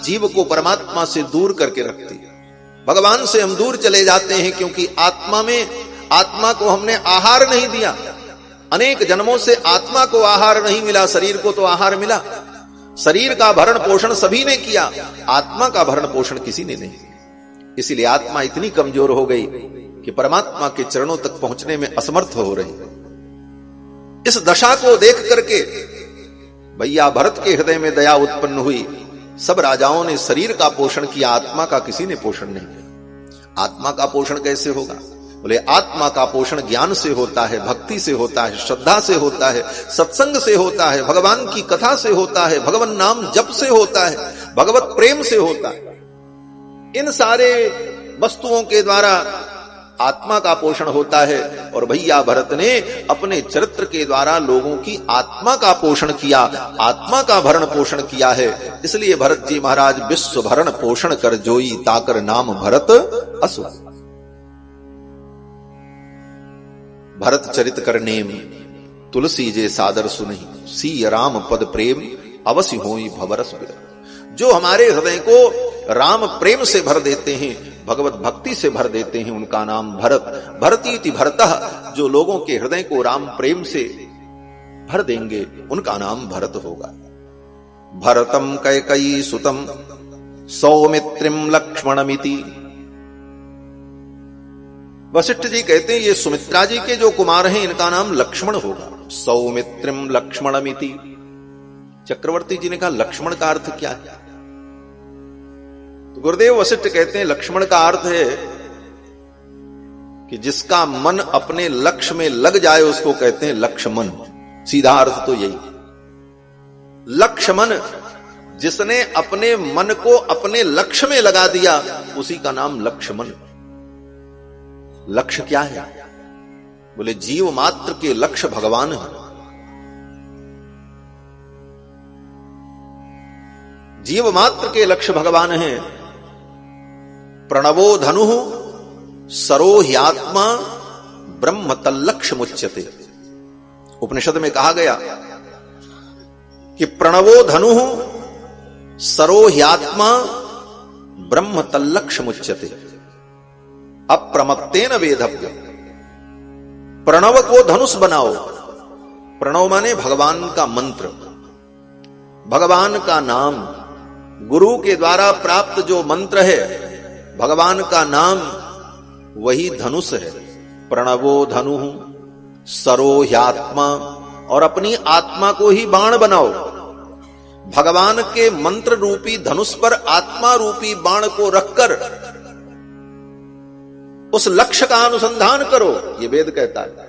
जीव को परमात्मा से दूर करके रखती है। भगवान से हम दूर चले जाते हैं क्योंकि आत्मा को हमने आहार नहीं दिया। अनेक जन्मों से आत्मा को आहार नहीं मिला, शरीर को तो आहार मिला। शरीर का भरण पोषण सभी ने किया, आत्मा का भरण पोषण किसी ने नहीं। इसलिए आत्मा इतनी कमजोर हो गई कि परमात्मा के चरणों तक पहुंचने में असमर्थ हो रही। इस दशा को देख करके भैया भरत के हृदय में दया उत्पन्न हुई। सब राजाओं ने शरीर का पोषण किया, आत्मा का किसी ने पोषण नहीं किया। आत्मा का पोषण कैसे होगा? बोले आत्मा का पोषण ज्ञान से होता है, भक्ति से होता है, श्रद्धा से होता है, सत्संग से होता है, भगवान की कथा से होता है, भगवान नाम जप से होता है, भगवत प्रेम से होता है। इन सारे वस्तुओं के द्वारा आत्मा का पोषण होता है। और भैया भरत ने अपने चरित्र के द्वारा लोगों की आत्मा का पोषण किया, आत्मा का भरण पोषण किया है। इसलिए भरत जी महाराज विश्व भरण पोषण कर जोई, ताकर नाम भरत असु। भरत चरित करने में तुलसी जे सादर सुनहि, सी राम पद प्रेम अवश्य होई भवरस विरह। जो हमारे हृदय को राम प्रेम से भर देते हैं, भगवत भक्ति से भर देते हैं, उनका नाम भरत। भरतीति भरतः, जो लोगों के हृदय को राम प्रेम से भर देंगे उनका नाम भरत होगा। भरतम कैकयी सुतम सौमित्रिम लक्ष्मणमिति। वशिष्ठ जी कहते हैं ये सुमित्रा जी के जो कुमार हैं इनका नाम लक्ष्मण होगा। सौमित्रिम लक्ष्मणमिति। चक्रवर्ती जी ने कहा लक्ष्मण का अर्थ क्या है? तो गुरुदेव वशिष्ठ कहते हैं लक्ष्मण का अर्थ है कि जिसका मन अपने लक्ष्य में लग जाए उसको कहते हैं लक्ष्मण। सीधा अर्थ तो यही। लक्ष्मण, जिसने अपने मन को अपने लक्ष्य में लगा दिया उसी का नाम लक्ष्मण। लक्ष्य क्या है? बोले जीव मात्र के लक्ष्य भगवान है। जीव मात्र के लक्ष्य भगवान हैं। प्रणवो धनु सरोह्यात्मा ब्रह्म तल्लक्ष्य मुच्यते। उपनिषद में कहा गया कि प्रणवो धनु सरोह्यात्मा ब्रह्म तल्लक्ष्य मुच्यते अप्रमत्तेन वेदव्य। प्रणव को धनुष बनाओ। प्रणव माने भगवान का मंत्र, भगवान का नाम। गुरु के द्वारा प्राप्त जो मंत्र है भगवान का नाम, वही धनुष है। प्रणवो धनु सरोह्यात्मा। और अपनी आत्मा को ही बाण बनाओ। भगवान के मंत्र रूपी धनुष पर आत्मा रूपी बाण को रखकर उस लक्ष्य का अनुसंधान करो। ये वेद कहता है।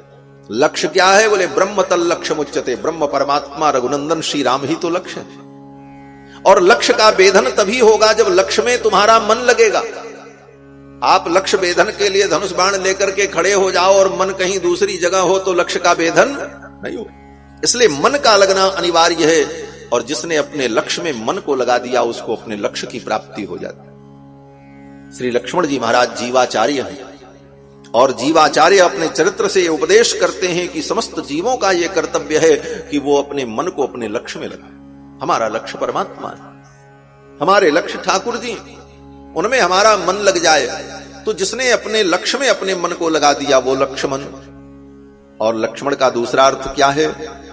लक्ष्य क्या है? बोले ब्रह्म तल लक्ष्य मुच्यते। ब्रह्म परमात्मा रघुनंदन श्री राम ही तो लक्ष्य है। और लक्ष्य का भेदन तभी होगा जब लक्ष्य में तुम्हारा मन लगेगा। आप लक्ष्य भेदन के लिए धनुष बाण लेकर के खड़े हो जाओ और मन कहीं दूसरी जगह हो तो लक्ष्य का भेदन नहीं हो। इसलिए मन का लगना अनिवार्य है। और जिसने अपने लक्ष्य में मन को लगा दिया उसको अपने लक्ष्य की प्राप्ति हो जाती है। श्री लक्ष्मण जी महाराज जीवाचार्य हैं और जीवाचार्य अपने चरित्र से उपदेश करते हैं कि समस्त जीवों का यह कर्तव्य है कि वो अपने मन को अपने लक्ष्य में लगाए। हमारा लक्ष्य परमात्मा है, हमारे लक्ष्य ठाकुर जी, उनमें हमारा मन लग जाए। तो जिसने अपने लक्ष्य में अपने मन को लगा दिया वो लक्ष्मण। और लक्ष्मण का दूसरा अर्थ क्या है?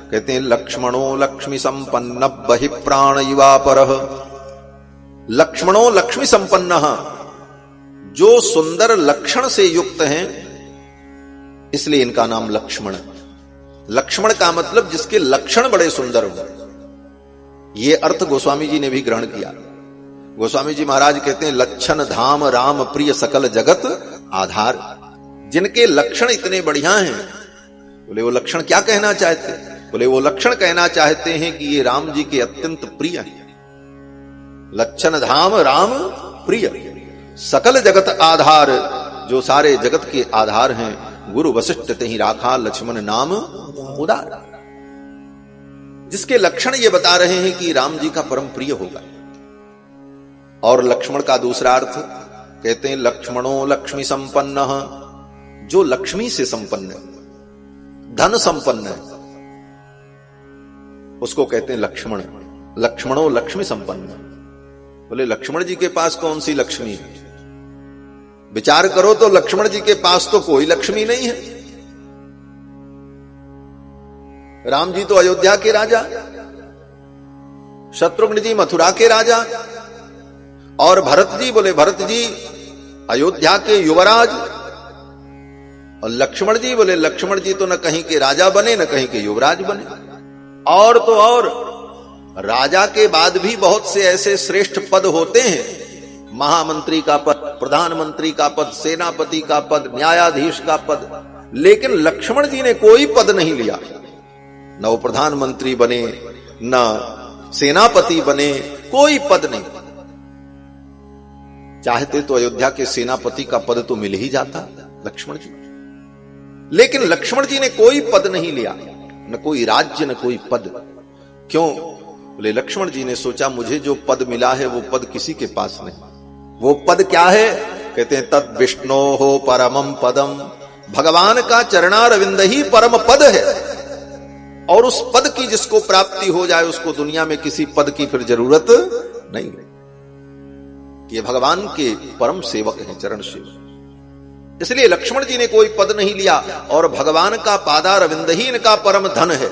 कहते हैं लक्ष्मणो लक्ष्मी संपन्न बहि प्राण युवापरः। लक्ष्मणो लक्ष्मी संपन्न, जो सुंदर लक्षण से युक्त हैं इसलिए इनका नाम लक्ष्मण। लक्ष्मण का मतलब जिसके लक्षण बड़े सुंदर हो। ये अर्थ गोस्वामी जी ने भी ग्रहण किया। गोस्वामी जी महाराज कहते हैं लक्षण धाम राम प्रिय सकल जगत आधार। जिनके लक्षण इतने बढ़िया हैं, बोले वो लक्षण क्या कहना चाहते हैं? बोले वो लक्षण कहना चाहते हैं कि ये राम जी के अत्यंत प्रिय हैं। लक्षण धाम राम प्रिय सकल जगत आधार, जो सारे जगत के आधार हैं। गुरु वशिष्ठ तेहि राखा लक्ष्मण नाम उदार। जिसके लक्षण ये बता रहे हैं कि राम जी का परम प्रिय होगा। और लक्ष्मण का दूसरा अर्थ कहते हैं लक्ष्मणो लक्ष्मी संपन्न, जो लक्ष्मी से संपन्न है, धन संपन्न है, उसको कहते हैं लक्ष्मण। लक्ष्मणो लक्ष्मी संपन्न। बोले लक्ष्मण जी के पास कौन सी लक्ष्मी है? विचार करो तो लक्ष्मण जी के पास तो कोई लक्ष्मी नहीं है। राम जी तो अयोध्या के राजा, शत्रुघ्न जी मथुरा के राजा, और भरत जी, बोले भरत जी अयोध्या के युवराज, और लक्ष्मण जी, बोले लक्ष्मण जी तो न कहीं के राजा बने न कहीं के युवराज बने। और तो और राजा के बाद भी बहुत से ऐसे श्रेष्ठ पद होते हैं, महामंत्री का पद, प्रधानमंत्री का पद, सेनापति का पद, न्यायाधीश का पद, लेकिन लक्ष्मण जी ने कोई पद नहीं लिया। न वो प्रधानमंत्री बने, न सेनापति बने, कोई पद नहीं। चाहते तो अयोध्या के सेनापति का पद तो मिल ही जाता लक्ष्मण जी, लेकिन लक्ष्मण जी ने कोई पद नहीं लिया, न कोई राज्य न कोई पद। क्यों? बोले लक्ष्मण जी ने सोचा मुझे जो पद मिला है वो पद किसी के पास नहीं। वो पद क्या है? कहते हैं तद विष्णो हो परमम पदम, भगवान का चरणारविंद ही परम पद है। और उस पद की जिसको प्राप्ति हो जाए उसको दुनिया में किसी पद की फिर जरूरत नहीं। ये भगवान के परम सेवक हैं, चरण सेवक। इसलिए लक्ष्मण जी ने कोई पद नहीं लिया, और भगवान का पादारविंद ही इनका परम धन है।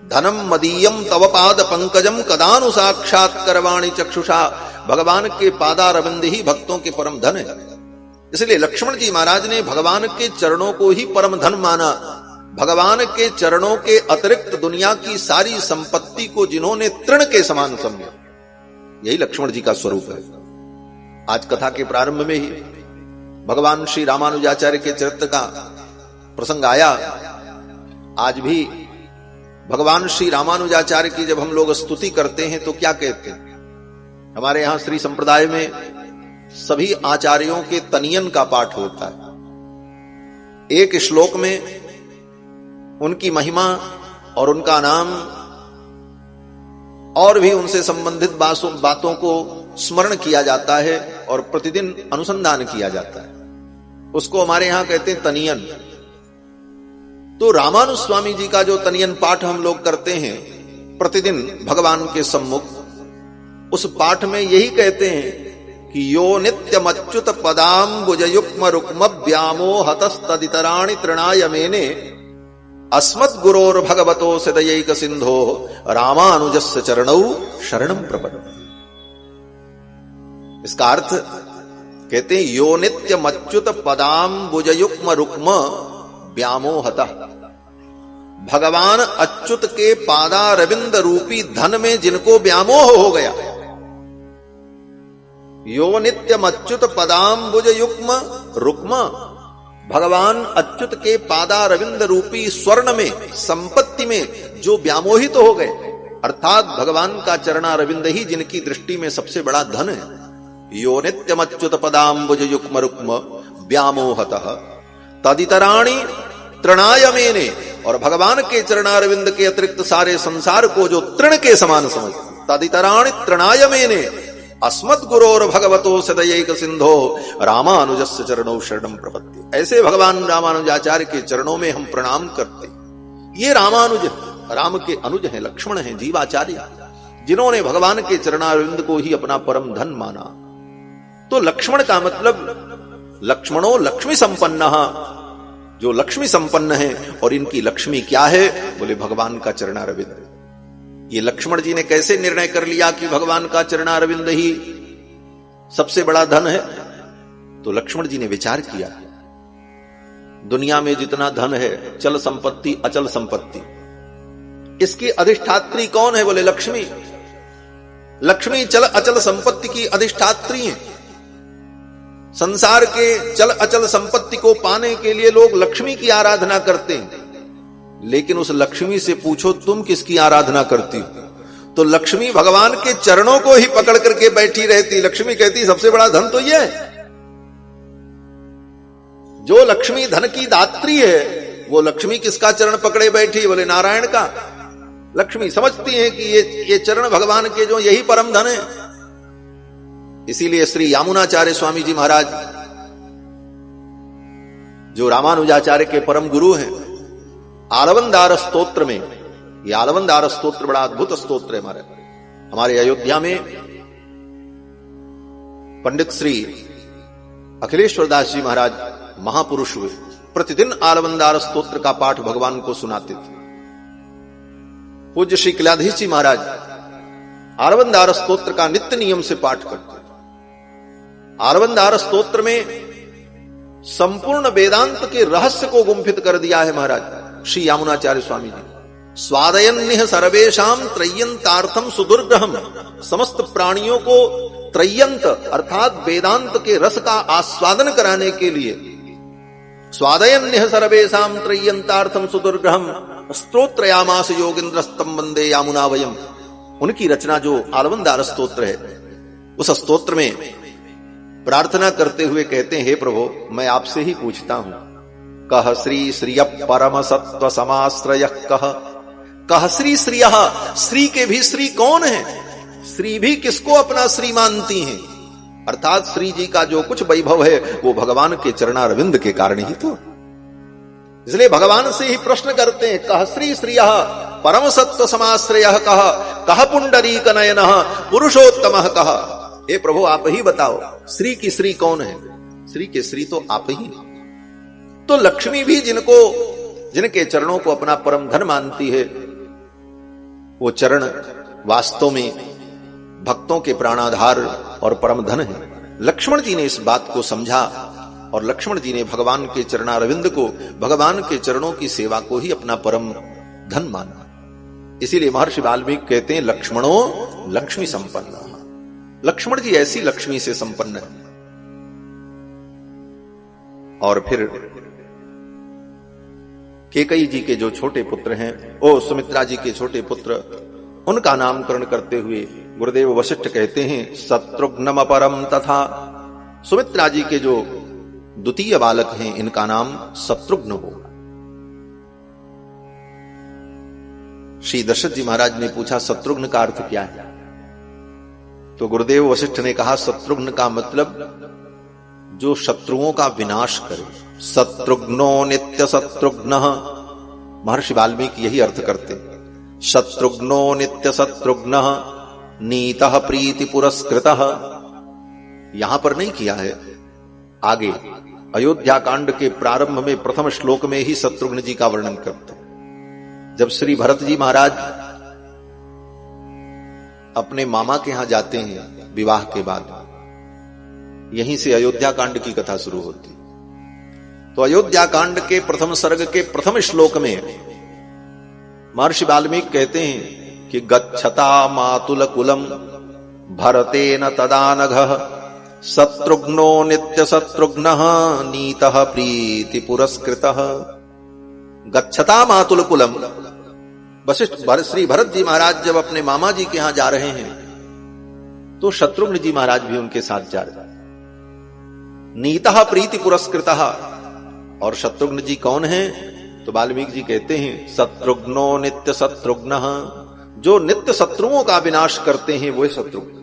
धनम मदीयम तव पाद पंकजम कदानु साक्षात करवाणी चक्षुषा। भगवान के पादारविंद ही भक्तों के परम धन है। इसलिए लक्ष्मण जी महाराज ने भगवान के चरणों को ही परम धन माना। भगवान के चरणों के अतिरिक्त दुनिया की सारी संपत्ति को जिन्होंने तृण के समान समझा, यही लक्ष्मण जी का स्वरूप है। आज कथा के प्रारंभ में ही भगवान श्री रामानुजाचार्य के चरित्र का प्रसंग आया। आज भी भगवान श्री रामानुजाचार्य की जब हम लोग स्तुति करते हैं तो क्या कहते हैं? हमारे यहां श्री संप्रदाय में सभी आचार्यों के तनियन का पाठ होता है। एक श्लोक में उनकी महिमा और उनका नाम और भी उनसे संबंधित बातों को स्मरण किया जाता है और प्रतिदिन अनुसंधान किया जाता है। उसको हमारे यहां कहते हैं तनियन। तो रामानुज स्वामी जी का जो तनियन पाठ हम लोग करते हैं प्रतिदिन भगवान के सम्मुख, उस पाठ में यही कहते हैं कि यो नित्यमच्युत पदाम्बुजयुग्म रुक्म व्यामोहतस्तदितराणि तृणाय मेने अस्मत् गुरोर भगवतो सदयैक सिंधो रामानुजस्य चरणौ शरणं प्रपद्ये। इसका अर्थ कहते हैं यो नित्यमच्युत पदाम्बुजयुग्म रुक्म व्यामोहतः, भगवान अच्युत के पादारविंद रूपी धन में जिनको व्यामोह हो गया। यो नित्यम अच्युत पदाम्बुज युग्म रुक्म, भगवान अच्युत के पादारविंद रूपी स्वर्ण में, संपत्ति में जो व्यामोहित हो गए, अर्थात भगवान का चरणारविंद ही जिनकी दृष्टि में सबसे बड़ा धन है। यो नित्यम अच्युत पदाम्बुज युग्म रुक्म व्यामोहतः तदितराणि तृणाय मेने, और भगवान के चरणारविंद के अतिरिक्त सारे संसार को जो तृण के समान समझते, तदितराणि तृणाय मेने अस्मत् गुरोर भगवतो सदयैक सिंधो रामानुजस्य चरणौ शरणं प्रपद्ये। ऐसे भगवान रामानुजाचार्य के चरणों में हम प्रणाम करते। ये रामानुज राम के अनुज हैं, लक्ष्मण हैं, जीवाचार्य, जिन्होंने भगवान के चरणारविंद को ही अपना परम धन माना। तो लक्ष्मण का मतलब लक्ष्मणो लक्ष्मी संपन्न, जो लक्ष्मी संपन्न है। और इनकी लक्ष्मी क्या है? बोले भगवान का चरणारविंद। ये लक्ष्मण जी ने कैसे निर्णय कर लिया कि भगवान का चरणारविंद ही सबसे बड़ा धन है? तो लक्ष्मण जी ने विचार किया, दुनिया में जितना धन है, चल संपत्ति, अचल संपत्ति, इसकी अधिष्ठात्री कौन है? बोले लक्ष्मी। लक्ष्मी चल अचल संपत्ति की अधिष्ठात्री है। संसार के चल अचल संपत्ति को पाने के लिए लोग लक्ष्मी की आराधना करते हैं, लेकिन उस लक्ष्मी से पूछो तुम किसकी आराधना करती हो, तो लक्ष्मी भगवान के चरणों को ही पकड़ करके बैठी रहती। लक्ष्मी कहती सबसे बड़ा धन तो यह है। जो लक्ष्मी धन की दात्री है, वो लक्ष्मी किसका चरण पकड़े बैठी, बोले नारायण का। लक्ष्मी समझती है कि ये चरण भगवान के जो यही परम धन है। इसीलिए श्री यामुनाचार्य स्वामी जी महाराज, जो रामानुजाचार्य के परम गुरु हैं, आलवंदार स्तोत्र में, ये आलवंदार स्तोत्र बड़ा अद्भुत स्तोत्र है। हमारे अयोध्या में पंडित श्री अखिलेश्वर दास जी महाराज महापुरुष हुए, प्रतिदिन आलवंदार स्तोत्र का पाठ भगवान को सुनाते थे। पूज्य श्री किलाधीश जी महाराज आलवंदार स्तोत्र का नित्य नियम से पाठ करते। आलवंदार स्तोत्र में संपूर्ण वेदांत के रहस्य को गुंफित कर दिया है महाराज श्री यामुनाचार्य स्वामी जी। स्वादयन्निह सर्वेषाम त्रय्यंतार्थम सुदुर्ग्रहम, समस्त प्राणियों को त्रय्यंत अर्थात वेदांत के रस का आस्वादन कराने के लिए, स्वादयन्निह सर्वेषाम त्रय्यंतार्थम सुदुर्ग्रहम स्तोत्रयामास योगींद्रस्तम वंदे यामुनावयम। उनकी रचना जो आलवंदार स्तोत्र है, उस स्तोत्र में प्रार्थना करते हुए कहते हैं, हे प्रभु मैं आपसे ही पूछता हूं, कह श्री श्रिय परम सत्व समाश्रय, कह श्री श्रिय, श्री के भी श्री कौन है, श्री भी किसको अपना श्री मानती हैं, अर्थात श्री जी का जो कुछ वैभव है वो भगवान के चरणारविंद के कारण ही तो। इसलिए भगवान से ही प्रश्न करते हैं, कह श्री श्रिय परम सत्व समाश्रय, कह पुंडरीक नयनः पुरुषोत्तमः कह। हे प्रभु आप ही बताओ श्री की श्री कौन है, श्री के श्री तो आप ही। तो लक्ष्मी भी जिनके चरणों को अपना परम धन मानती है, वो चरण वास्तव में भक्तों के प्राणाधार और परम धन है। लक्ष्मण जी ने इस बात को समझा और लक्ष्मण जी ने भगवान के चरणारविंद को, भगवान के चरणों की सेवा को ही अपना परम धन माना। इसीलिए महर्षि वाल्मीकि कहते हैं लक्ष्मणो लक्ष्मी संपन्न। लक्ष्मण जी ऐसी लक्ष्मी से संपन्न है। और फिर केकई जी के जो छोटे पुत्र हैं, सुमित्रा जी के छोटे पुत्र, उनका नामकरण करते हुए गुरुदेव वशिष्ठ कहते हैं शत्रुघ्नम परम तथा। सुमित्रा जी के जो द्वितीय बालक हैं, इनका नाम शत्रुघ्न होगा। श्री दशरथ जी महाराज ने पूछा शत्रुघ्न का अर्थ क्या है, तो गुरुदेव वशिष्ठ ने कहा शत्रुघ्न का मतलब जो शत्रुओं का विनाश करे। शत्रुघ्नो नित्य शत्रुघ्नः, महर्षि वाल्मीकि यही अर्थ करते। शत्रुघ्नो नित्य शत्रुघ्नः नीतः प्रीति पुरस्कृतः। यहां पर नहीं किया है, आगे अयोध्या कांड के प्रारंभ में प्रथम श्लोक में ही शत्रुघ्न जी का वर्णन करते। जब श्री भरत जी महाराज अपने मामा के यहां जाते हैं विवाह के बाद, यहीं से अयोध्या कांड की कथा शुरू होती। तो अयोध्या कांड के प्रथम सर्ग के प्रथम श्लोक में महर्षि वाल्मीकि कहते हैं कि गच्छता मातुल कुलम भरतेन तदानघः शत्रुघ्नो नित्य शत्रुघ्नः नीतः प्रीति पुरस्कृतः। गच्छता मातुल कुलम, वशिष्ठ श्री भरत जी महाराज जब अपने मामा जी के यहां जा रहे हैं तो शत्रुघ्न जी महाराज भी उनके साथ जा रहे हैं। नीतः प्रीति पुरस्कृतः, और शत्रुघ्न जी कौन है, तो वाल्मीकि जी कहते हैं शत्रुघ्नो नित्य शत्रुघ्नः, जो नित्य शत्रुओं का विनाश करते हैं वो शत्रुघ्न।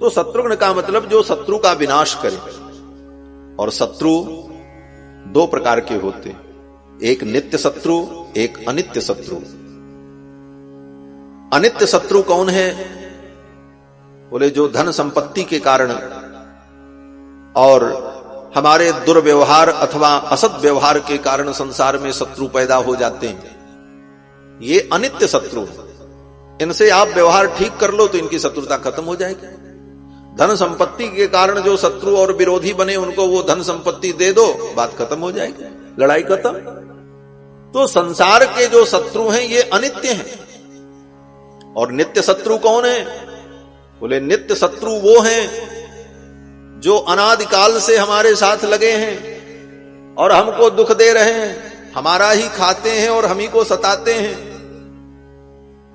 तो शत्रुघ्न का मतलब जो शत्रु का विनाश करे। और शत्रु दो प्रकार के होते हैं, एक नित्य शत्रु, एक अनित्य शत्रु। अनित्य शत्रु कौन है, बोले जो धन संपत्ति के कारण और हमारे दुर्व्यवहार अथवा असद व्यवहार के कारण संसार में शत्रु पैदा हो जाते हैं, ये अनित्य शत्रु। इनसे आप व्यवहार ठीक कर लो तो इनकी शत्रुता खत्म हो जाएगी। धन संपत्ति के कारण जो शत्रु और विरोधी बने उनको वो धन संपत्ति दे दो, बात खत्म हो जाएगी, लड़ाई खत्म। तो संसार के जो शत्रु हैं ये अनित्य हैं। और नित्य शत्रु कौन है, बोले नित्य शत्रु वो हैं जो अनादिकाल से हमारे साथ लगे हैं और हमको दुख दे रहे हैं, हमारा ही खाते हैं और हम ही को सताते हैं।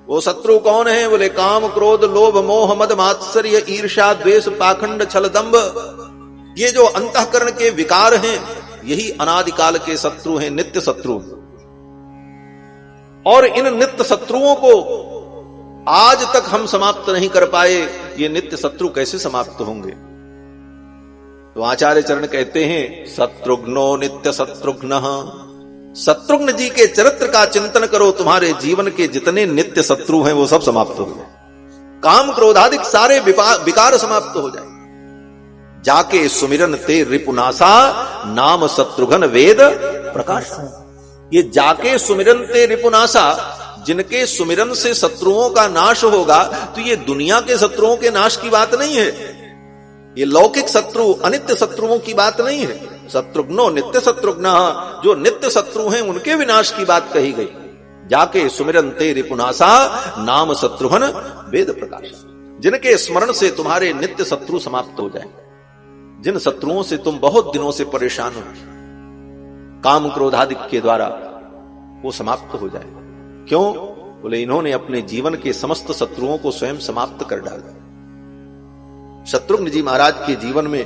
वो शत्रु कौन है? बोले काम क्रोध लोभ मोह मद मात्सर्य ईर्ष्या द्वेष पाखंड छल दंभ। ये जो अंतःकरण के विकार हैं यही अनादिकाल के शत्रु हैं, नित्य शत्रु। और इन नित्य शत्रुओं को आज तक हम समाप्त नहीं कर पाए, ये नित्य शत्रु कैसे समाप्त होंगे? तो आचार्य चरण कहते हैं शत्रुघ्नो नित्य शत्रुघ्न। शत्रुघ्न जी के चरित्र का चिंतन करो, तुम्हारे जीवन के जितने नित्य शत्रु हैं वो सब समाप्त हो जाए, काम क्रोधादिक सारे विकार समाप्त हो जाए। जाके सुमिरन ते रिपुनासा नाम शत्रुघ्न वेद प्रकाश। ये जाके सुमिरन ते रिपुनासा, जिनके सुमिरन से शत्रुओं का नाश होगा, तो ये दुनिया के शत्रुओं के नाश की बात नहीं है, ये लौकिक शत्रु अनित्य शत्रुओं की बात नहीं है। शत्रुघ्नो नित्य शत्रुघ्न, जो नित्य शत्रु हैं उनके विनाश की बात कही गई। जाके सुमिरन ते रिपुनासा नाम शत्रुघ्न वेद प्रकाश। जिनके स्मरण से तुम्हारे नित्य शत्रु समाप्त हो जाए, जिन शत्रुओं से तुम बहुत दिनों से परेशान हो, काम क्रोधादिक के द्वारा वो समाप्त हो जाए। क्यों? बोले इन्होंने अपने जीवन के समस्त शत्रुओं को स्वयं समाप्त कर डाला। शत्रुघ्न जी महाराज के जीवन में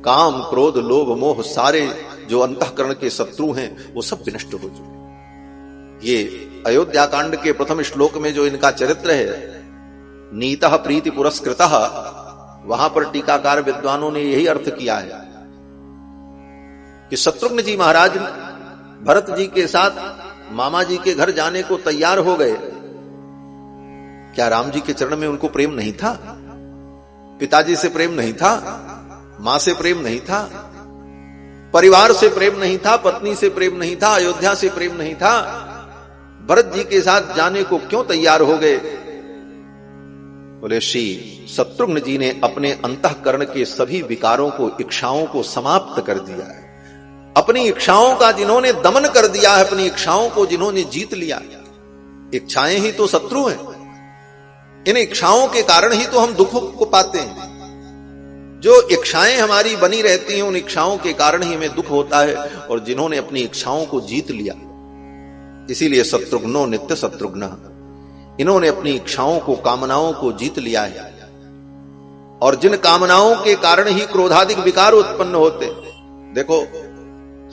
काम क्रोध लोभ मोह सारे जो अंतःकरण के शत्रु हैं वो सब विनष्ट हो चुके। ये अयोध्या कांड के प्रथम श्लोक में जो इनका चरित्र है, नीतः प्रीति पुरस्कृतः, वहां पर टीकाकार विद्वानों ने यही अर्थ किया है कि शत्रुघ्न जी महाराज भरत जी के साथ मामा जी के घर जाने को तैयार हो गए। क्या राम जी के चरण में उनको प्रेम नहीं था? पिताजी से प्रेम नहीं था? मां से प्रेम नहीं था? परिवार से प्रेम नहीं था? पत्नी से प्रेम नहीं था? अयोध्या से प्रेम नहीं था? भरत जी के साथ जाने को क्यों तैयार हो गए? बोले श्री शत्रुघ्न जी ने अपने अंतःकरण के सभी विकारों को, इच्छाओं को समाप्त कर दिया है। अपनी इच्छाओं का जिन्होंने दमन कर दिया है, अपनी इच्छाओं को जिन्होंने जीत लिया। इच्छाएं ही तो शत्रु हैं, इन इच्छाओं के कारण ही तो हम दुखों को पाते हैं। जो इच्छाएं हमारी बनी रहती हैं, उन इच्छाओं के कारण ही हमें दुख होता है। और जिन्होंने अपनी इच्छाओं को जीत लिया, इसीलिए शत्रुघ्नो नित्य शत्रुघ्न, इन्होंने अपनी इच्छाओं को, कामनाओं को जीत लिया है। और जिन कामनाओं के कारण ही क्रोधादिक विकार उत्पन्न होते। देखो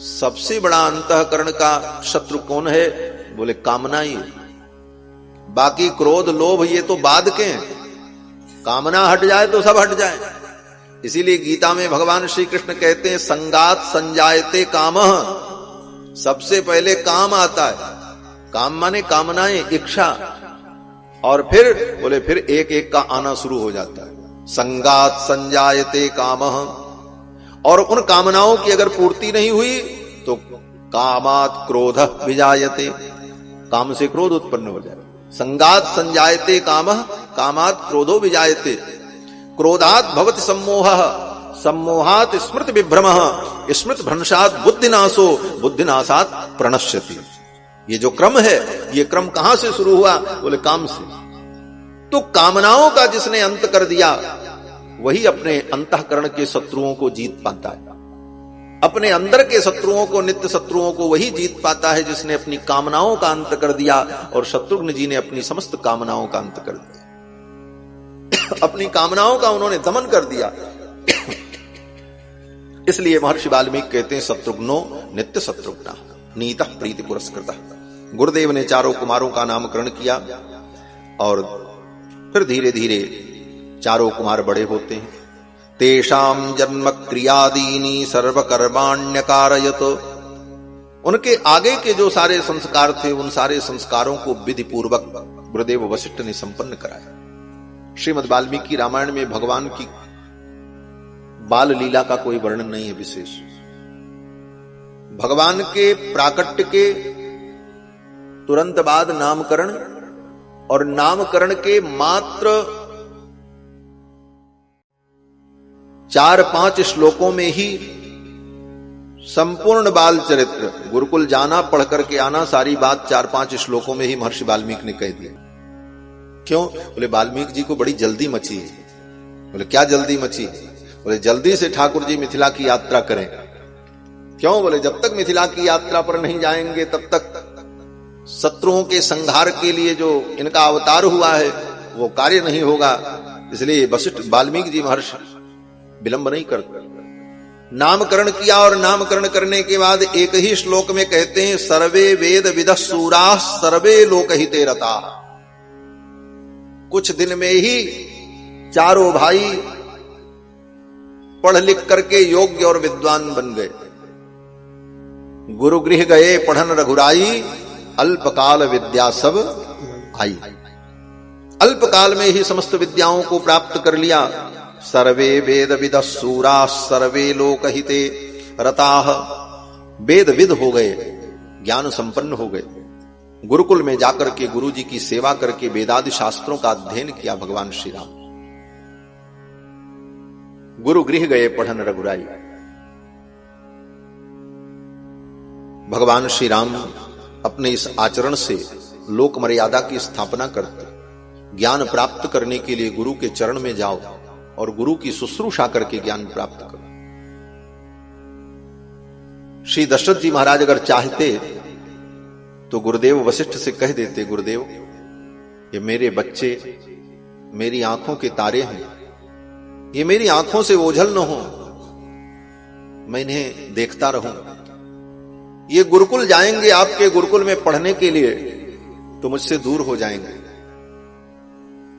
सबसे बड़ा अंतःकरण का शत्रु कौन है? बोले कामना ही। बाकी क्रोध लोभ ये तो बाद के हैं, कामना हट जाए तो सब हट जाए। इसीलिए गीता में भगवान श्री कृष्ण कहते हैं संगात संजायते कामः, सबसे पहले काम आता है। काम माने कामनाएं, इच्छा, और फिर बोले फिर एक एक का आना शुरू हो जाता है। संगात संजायते कामः, और उन कामनाओं की अगर पूर्ति नहीं हुई तो कामात क्रोध विजायते, काम से क्रोध उत्पन्न हो जाए। संगात संजायते कामः कामात क्रोधो विजायते, क्रोधात भवति सम्मोहः सम्मोहात स्मृति विभ्रमः स्मृति भ्रंशात बुद्धिनाशो बुद्धिनाशात प्रणश्यति। ये जो क्रम है, ये क्रम कहां से शुरू हुआ? बोले काम से। तो कामनाओं का जिसने अंत कर दिया वही अपने अंतःकरण के शत्रुओं को जीत पाता है। अपने अंदर के शत्रुओं को, नित्य शत्रुओं को वही जीत पाता है जिसने अपनी कामनाओं का अंत कर दिया। और शत्रुघ्न जी ने अपनी समस्त कामनाओं का अंत कर दिया, अपनी कामनाओं का उन्होंने दमन कर दिया। इसलिए महर्षि वाल्मीकि कहते हैं शत्रुघ्नो नित्य शत्रुघ्न नीतः प्रीति पुरस्कृतः। गुरुदेव ने चारों कुमारों का नामकरण किया और फिर धीरे धीरे चारों कुमार बड़े होते हैं। तेषाम जन्म क्रियादीनी सर्वकर्माण्यकारयत, उनके आगे के जो सारे संस्कार थे उन सारे संस्कारों को विधि पूर्वक गुरुदेव वशिष्ठ ने संपन्न कराया। श्रीमद् वाल्मीकि रामायण में भगवान की बाल लीला का कोई वर्णन नहीं है विशेष। भगवान के प्राकट्य के तुरंत बाद नामकरण, और नामकरण के मात्र 4-5 श्लोकों में ही संपूर्ण बाल चरित्र, गुरुकुल जाना, पढ़ करके आना, सारी बात 4-5 श्लोकों में ही महर्षि वाल्मीकि ने कह दिया। क्यों? बोले वाल्मीकि जी को बड़ी जल्दी मची है। बोले क्या जल्दी मची? बोले जल्दी से ठाकुर जी मिथिला की यात्रा करें। क्यों? बोले जब तक मिथिला की यात्रा पर नहीं जाएंगे तब तक शत्रुओं के संहार के लिए जो इनका अवतार हुआ है वो कार्य नहीं होगा। इसलिए वशिष्ठ वाल्मीकि जी महर्षि विलंब नहीं करते, नामकरण किया। और नामकरण करने के बाद एक ही श्लोक में कहते हैं सर्वे वेद विदः शूराः सर्वे लोकहिते रताः। कुछ दिन में ही चारों भाई पढ़ लिख करके योग्य और विद्वान बन गए। गुरु गृह गए पढ़न रघुराई, अल्पकाल विद्या सब आई। अल्पकाल में ही समस्त विद्याओं को प्राप्त कर लिया। सर्वे वेद विदः शूराः सर्वे लोकहिते रताः। वेद विद हो गए, ज्ञान संपन्न हो गए। गुरुकुल में जाकर के गुरु जी की सेवा करके वेदादि शास्त्रों का अध्ययन किया भगवान श्री राम। गुरु गृह गए पढ़न रघुराई। भगवान श्री राम अपने इस आचरण से लोक मर्यादा की स्थापना करते। ज्ञान प्राप्त करने के लिए गुरु के चरण में जाओ और गुरु की शुश्रूषा करके ज्ञान प्राप्त करो। श्री दशरथ जी महाराज अगर चाहते तो गुरुदेव वशिष्ठ से कह देते, गुरुदेव ये मेरे बच्चे मेरी आंखों के तारे हैं, ये मेरी आंखों से ओझल न हो, मैं इन्हें देखता रहूं। ये गुरुकुल जाएंगे आपके गुरुकुल में पढ़ने के लिए तो मुझसे दूर हो जाएंगे।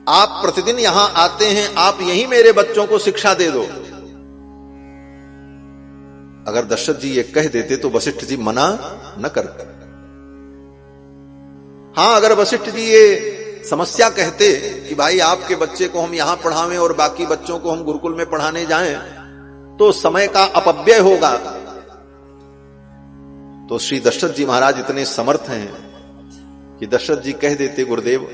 आप प्रतिदिन यहां आते हैं, आप यहीं मेरे बच्चों को शिक्षा दे दो। अगर दशरथ जी ये कह देते तो वशिष्ठ जी मना न करते। हां, अगर वशिष्ठ जी ये समस्या कहते कि भाई आपके बच्चे को हम यहां पढ़ावें और बाकी बच्चों को हम गुरुकुल में पढ़ाने जाएं तो समय का अपव्यय होगा। तो श्री दशरथ जी महाराज इतने समर्थ हैं कि दशरथ जी कह देते, गुरुदेव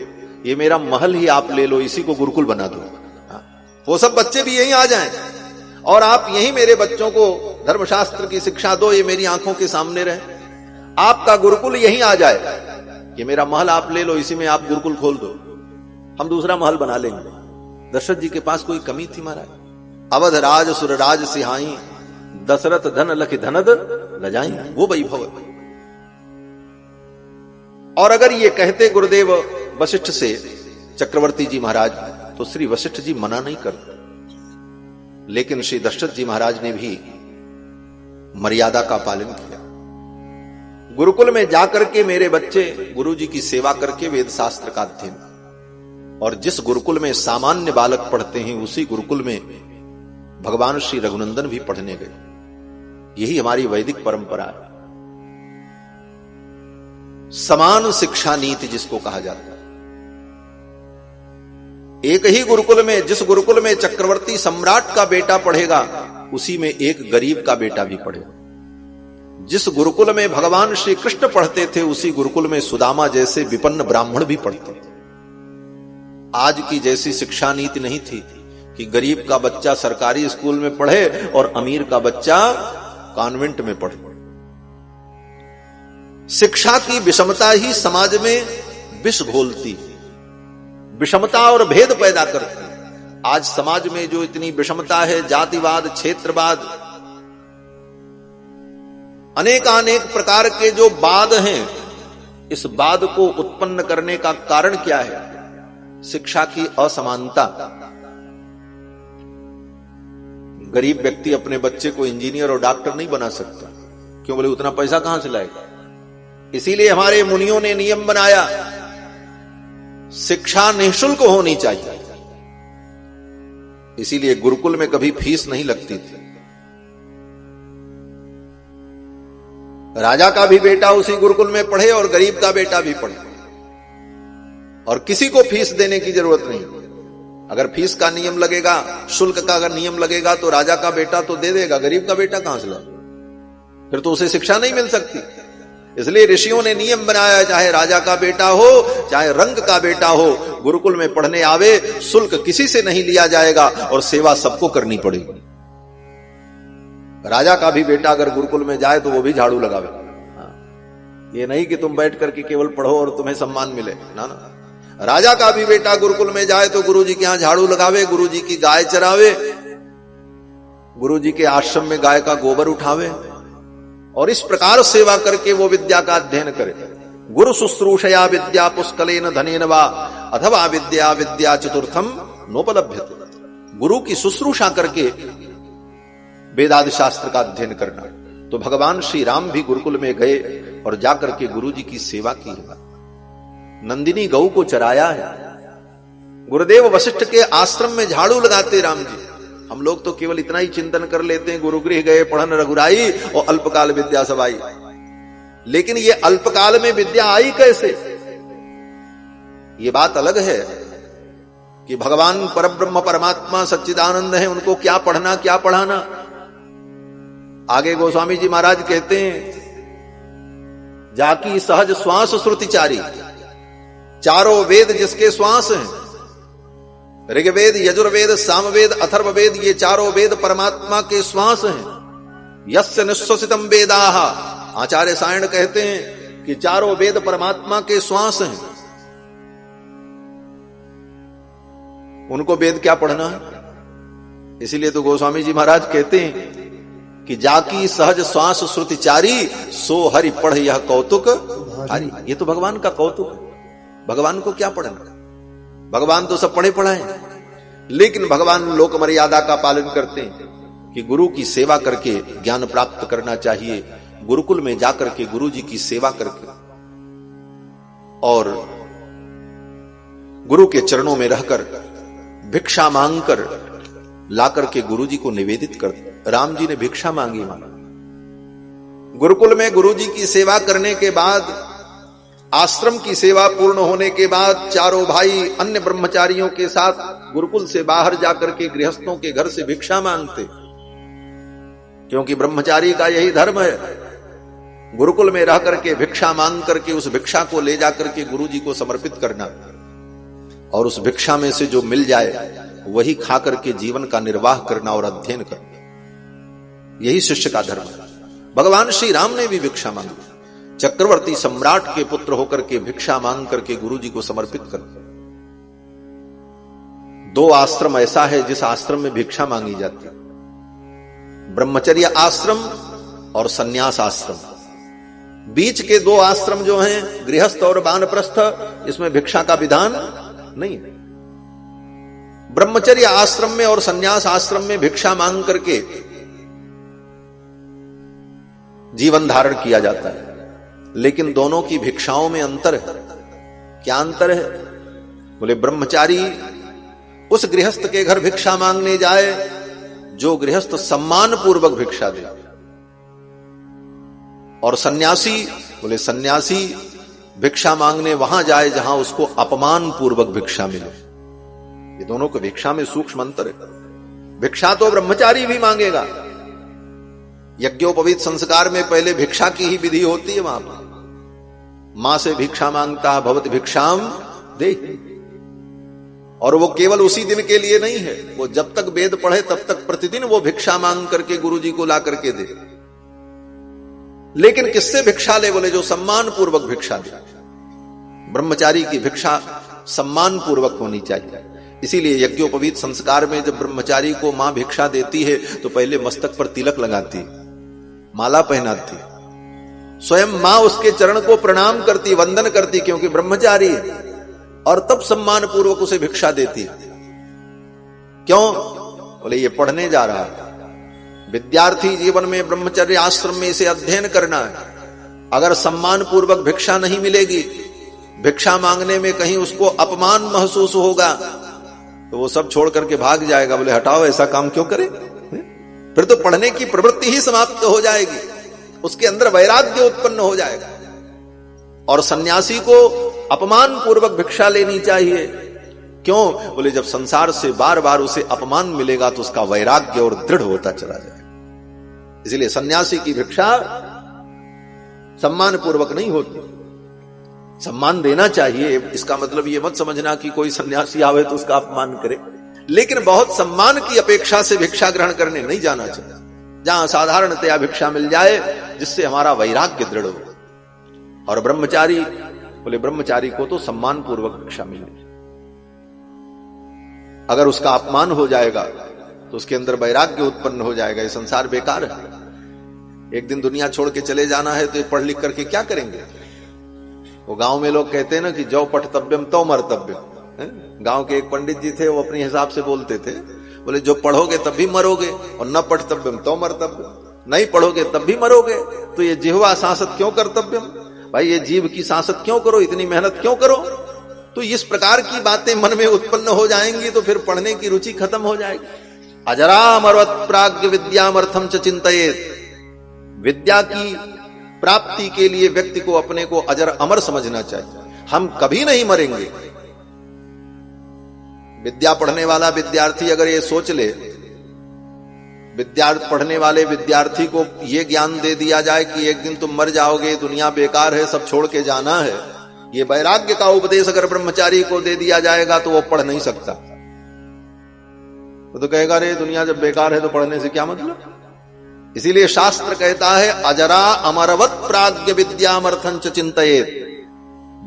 ये मेरा महल ही आप ले लो, इसी को गुरुकुल बना दो। वो सब बच्चे भी यहीं आ जाएं और आप यहीं मेरे बच्चों को धर्मशास्त्र की शिक्षा दो, ये मेरी आंखों के सामने रहे। आपका गुरुकुल यहीं आ जाए, ये मेरा महल आप ले लो, इसी में आप गुरुकुल खोल दो, हम दूसरा महल बना लेंगे। दशरथ जी के पास कोई कमी थी महाराज? अवध राज सुरराज सिहाई, दशरथ धन लख धनद लजाई, वो वैभव। और अगर ये कहते गुरुदेव वशिष्ठ से चक्रवर्ती जी महाराज तो श्री वशिष्ठ जी मना नहीं करते। लेकिन श्री दशरथ जी महाराज ने भी मर्यादा का पालन किया। गुरुकुल में जाकर के मेरे बच्चे गुरु जी की सेवा करके वेद शास्त्र का अध्ययन, और जिस गुरुकुल में सामान्य बालक पढ़ते हैं उसी गुरुकुल में भगवान श्री रघुनंदन भी पढ़ने गए। यही हमारी वैदिक परंपरा है। समान शिक्षा नीति जिसको कहा जाता है। एक ही गुरुकुल में, जिस गुरुकुल में चक्रवर्ती सम्राट का बेटा पढ़ेगा उसी में एक गरीब का बेटा भी पढ़ेगा। जिस गुरुकुल में भगवान श्री कृष्ण पढ़ते थे उसी गुरुकुल में सुदामा जैसे विपन्न ब्राह्मण भी पढ़ते थे। आज की जैसी शिक्षा नीति नहीं थी कि गरीब का बच्चा सरकारी स्कूल में पढ़े और अमीर का बच्चा कॉन्वेंट में पढ़े। शिक्षा की विषमता ही समाज में विष घोलती, विषमता और भेद पैदा करती। आज समाज में जो इतनी विषमता है, जातिवाद, क्षेत्रवाद, अनेकानेक प्रकार के जो वाद हैं, इस वाद को उत्पन्न करने का कारण क्या है? शिक्षा की असमानता। गरीब व्यक्ति अपने बच्चे को इंजीनियर और डॉक्टर नहीं बना सकता। क्यों? बोले उतना पैसा कहां से लाएगा? इसीलिए हमारे मुनियों ने नियम बनाया, शिक्षा निःशुल्क होनी चाहिए। इसीलिए गुरुकुल में कभी फीस नहीं लगती थी। राजा का भी बेटा उसी गुरुकुल में पढ़े और गरीब का बेटा भी पढ़े, और किसी को फीस देने की जरूरत नहीं। अगर फीस का नियम लगेगा, शुल्क का अगर नियम लगेगा तो राजा का बेटा तो दे देगा, गरीब का बेटा कहां से लाएगा? फिर तो उसे शिक्षा नहीं मिल सकती। इसलिए ऋषियों ने नियम बनाया, चाहे राजा का बेटा हो चाहे रंग का बेटा हो, गुरुकुल में पढ़ने आवे, शुल्क किसी से नहीं लिया जाएगा और सेवा सबको करनी पड़ेगी। राजा का भी बेटा अगर गुरुकुल में जाए तो वो भी झाड़ू लगावे। ये नहीं कि तुम बैठ करके केवल पढ़ो और तुम्हें सम्मान मिले, ना ना। राजा का भी बेटा गुरुकुल में जाए तो गुरुजी के यहां झाड़ू लगावे, गुरुजी की गाय चरावे, गुरुजी के आश्रम में गाय का गोबर उठावे और इस प्रकार सेवा करके वो विद्या का अध्ययन करे। गुरु शुश्रूषया विद्या पुष्कलेन धनेन वा अथवा विद्या विद्या चतुर्थम नोपलभ्यते। गुरु की शुश्रूषा करके वेदादि शास्त्र का अध्ययन करना। तो भगवान श्री राम भी गुरुकुल में गए और जाकर के गुरुजी की सेवा की है। नंदिनी गऊ को चराया है। गुरुदेव वशिष्ठ के आश्रम में झाड़ू लगाते राम जी। हम लोग तो केवल इतना ही चिंतन कर लेते हैं, गुरुगृह गए पढ़न रघुराई और अल्पकाल विद्या सब आई। लेकिन ये अल्पकाल में विद्या आई कैसे, ये बात अलग है कि भगवान परब्रह्म परमात्मा सच्चिदानंद है, उनको क्या पढ़ना क्या पढ़ाना। आगे गोस्वामी जी महाराज कहते हैं, जाकी सहज श्वास श्रुतिचारी, चारों वेद जिसके श्वास हैं, ऋग्वेद यजुर्वेद सामवेद अथर्ववेद, ये चारों वेद परमात्मा के श्वास हैं। यस्य निश्वसितम वेदाः, आचार्य सायण कहते हैं कि चारों वेद परमात्मा के श्वास हैं। उनको वेद क्या पढ़ना है। इसीलिए तो गोस्वामी जी महाराज कहते हैं कि जाकी सहज श्वास श्रुतिचारी, सो हरि पढ़ यह कौतुक हरि। ये तो भगवान का कौतुक है। भगवान को क्या पढ़ना, भगवान तो सब पढ़े पढ़ाए, लेकिन भगवान लोक मर्यादा का पालन करते हैं कि गुरु की सेवा करके ज्ञान प्राप्त करना चाहिए। गुरुकुल में जाकर के गुरु जी की सेवा करके और गुरु के चरणों में रहकर भिक्षा मांगकर लाकर के गुरु जी को निवेदित कर। राम जी ने भिक्षा मांगी माना। गुरुकुल में गुरु जी की सेवा करने के बाद, आश्रम की सेवा पूर्ण होने के बाद, चारों भाई अन्य ब्रह्मचारियों के साथ गुरुकुल से बाहर जाकर के गृहस्थों के घर से भिक्षा मांगते, क्योंकि ब्रह्मचारी का यही धर्म है। गुरुकुल में रह करके भिक्षा मांग करके उस भिक्षा को ले जाकर के गुरु जी को समर्पित करना और उस भिक्षा में से जो मिल जाए वही खा करके जीवन का निर्वाह करना और अध्ययन करना, यही शिष्य का धर्म है। भगवान श्री राम ने भी भिक्षा मांगी। चक्रवर्ती सम्राट के पुत्र होकर के भिक्षा मांग करके गुरु जी को समर्पित कर। दो आश्रम ऐसा है जिस आश्रम में भिक्षा मांगी जाती है, ब्रह्मचर्य आश्रम और सन्यास आश्रम। बीच के दो आश्रम जो हैं, गृहस्थ और वानप्रस्थ, इसमें भिक्षा का विधान नहीं है। ब्रह्मचर्य आश्रम में और सन्यास आश्रम में भिक्षा मांग करके जीवन धारण किया जाता है, लेकिन दोनों की भिक्षाओं में अंतर है। क्या अंतर है? बोले ब्रह्मचारी उस गृहस्थ के घर भिक्षा मांगने जाए जो गृहस्थ सम्मान पूर्वक भिक्षा दे, और सन्यासी, बोले सन्यासी भिक्षा मांगने वहां जाए जहां उसको अपमान पूर्वक भिक्षा मिले। ये दोनों को भिक्षा में सूक्ष्म अंतर है। भिक्षा तो ब्रह्मचारी भी मांगेगा, यज्ञोपवीत संस्कार में पहले भिक्षा की ही विधि होती है। वहां पर मां से भिक्षा मांगता भवत भिक्षाम दे, और वो केवल उसी दिन के लिए नहीं है, वो जब तक वेद पढ़े तब तक प्रतिदिन वो भिक्षा मांग करके गुरु जी को ला करके दे। लेकिन किससे भिक्षा ले? बोले जो सम्मान पूर्वक भिक्षा दे। ब्रह्मचारी की भिक्षा सम्मान पूर्वक होनी चाहिए। इसीलिए यज्ञोपवीत संस्कार में जब ब्रह्मचारी को मां भिक्षा देती है तो पहले मस्तक पर तिलक लगाती, माला पहनाती, स्वयं मां उसके चरण को प्रणाम करती, वंदन करती, क्योंकि ब्रह्मचारी है, और तब सम्मान पूर्वक उसे भिक्षा देती। क्यों? बोले ये पढ़ने जा रहा है। विद्यार्थी जीवन में ब्रह्मचर्य आश्रम में इसे अध्ययन करना है। अगर सम्मान पूर्वक भिक्षा नहीं मिलेगी, भिक्षा मांगने में कहीं उसको अपमान महसूस होगा, तो वो सब छोड़ करके भाग जाएगा। बोले हटाओ, ऐसा काम क्यों करे? फिर तो पढ़ने की प्रवृत्ति ही समाप्त हो जाएगी, उसके अंदर वैराग्य उत्पन्न हो जाएगा। और सन्यासी को अपमान पूर्वक भिक्षा लेनी चाहिए। क्यों? बोले जब संसार से बार बार उसे अपमान मिलेगा तो उसका वैराग्य और दृढ़ होता चला जाएगा। इसलिए सन्यासी की भिक्षा सम्मान पूर्वक नहीं होती। सम्मान देना चाहिए, इसका मतलब ये मत समझना कि कोई सन्यासी आवे तो उसका अपमान करे, लेकिन बहुत सम्मान की अपेक्षा से भिक्षा ग्रहण करने नहीं जाना चाहिए। जहां साधारणतया भिक्षा मिल जाए जिससे हमारा वैराग्य दृढ़ हो। और ब्रह्मचारी बोले ब्रह्मचारी को तो सम्मान पूर्वक भिक्षा मिले, अगर उसका अपमान हो जाएगा तो उसके अंदर वैराग्य उत्पन्न हो जाएगा, ये संसार बेकार है। एक दिन दुनिया छोड़ के चले जाना है तो ये पढ़ लिख करके क्या करेंगे? वो गांव में लोग कहते हैं ना कि जो पठतव्यम तो मर्तव्यम। गांव के एक पंडित जी थे, वो अपने हिसाब से बोलते थे, बोले जो पढ़ोगे तब भी मरोगे और न पठतव्यम तो मर्तव्यम, नहीं पढ़ोगे तब भी मरोगे, तो ये जिह्वा सांसत क्यों कर्तव्यम? भाई ये जीव की सांसत क्यों करो, इतनी मेहनत क्यों करो? तो इस प्रकार की बातें मन में उत्पन्न हो जाएंगी तो फिर पढ़ने की रुचि खत्म हो जाएगी। अजरामरवत प्राज्ञ विद्यामर्थम च चिंतयेत। विद्या की प्राप्ति के लिए व्यक्ति को अपने को अजर अमर समझना चाहिए। हम कभी नहीं मरेंगे। विद्या पढ़ने वाला विद्यार्थी अगर ये सोच ले, पढ़ने वाले विद्यार्थी को ये ज्ञान दे दिया जाए कि एक दिन तुम मर जाओगे, दुनिया बेकार है, सब छोड़ के जाना है, ये वैराग्य का उपदेश अगर ब्रह्मचारी को दे दिया जाएगा तो वो पढ़ नहीं सकता। तो कहेगा रे दुनिया जब बेकार है तो पढ़ने से क्या मतलब? इसीलिए शास्त्र कहता है अजरा अमरवत प्राज्ञ विद्यामर्थं च चिंतयेत।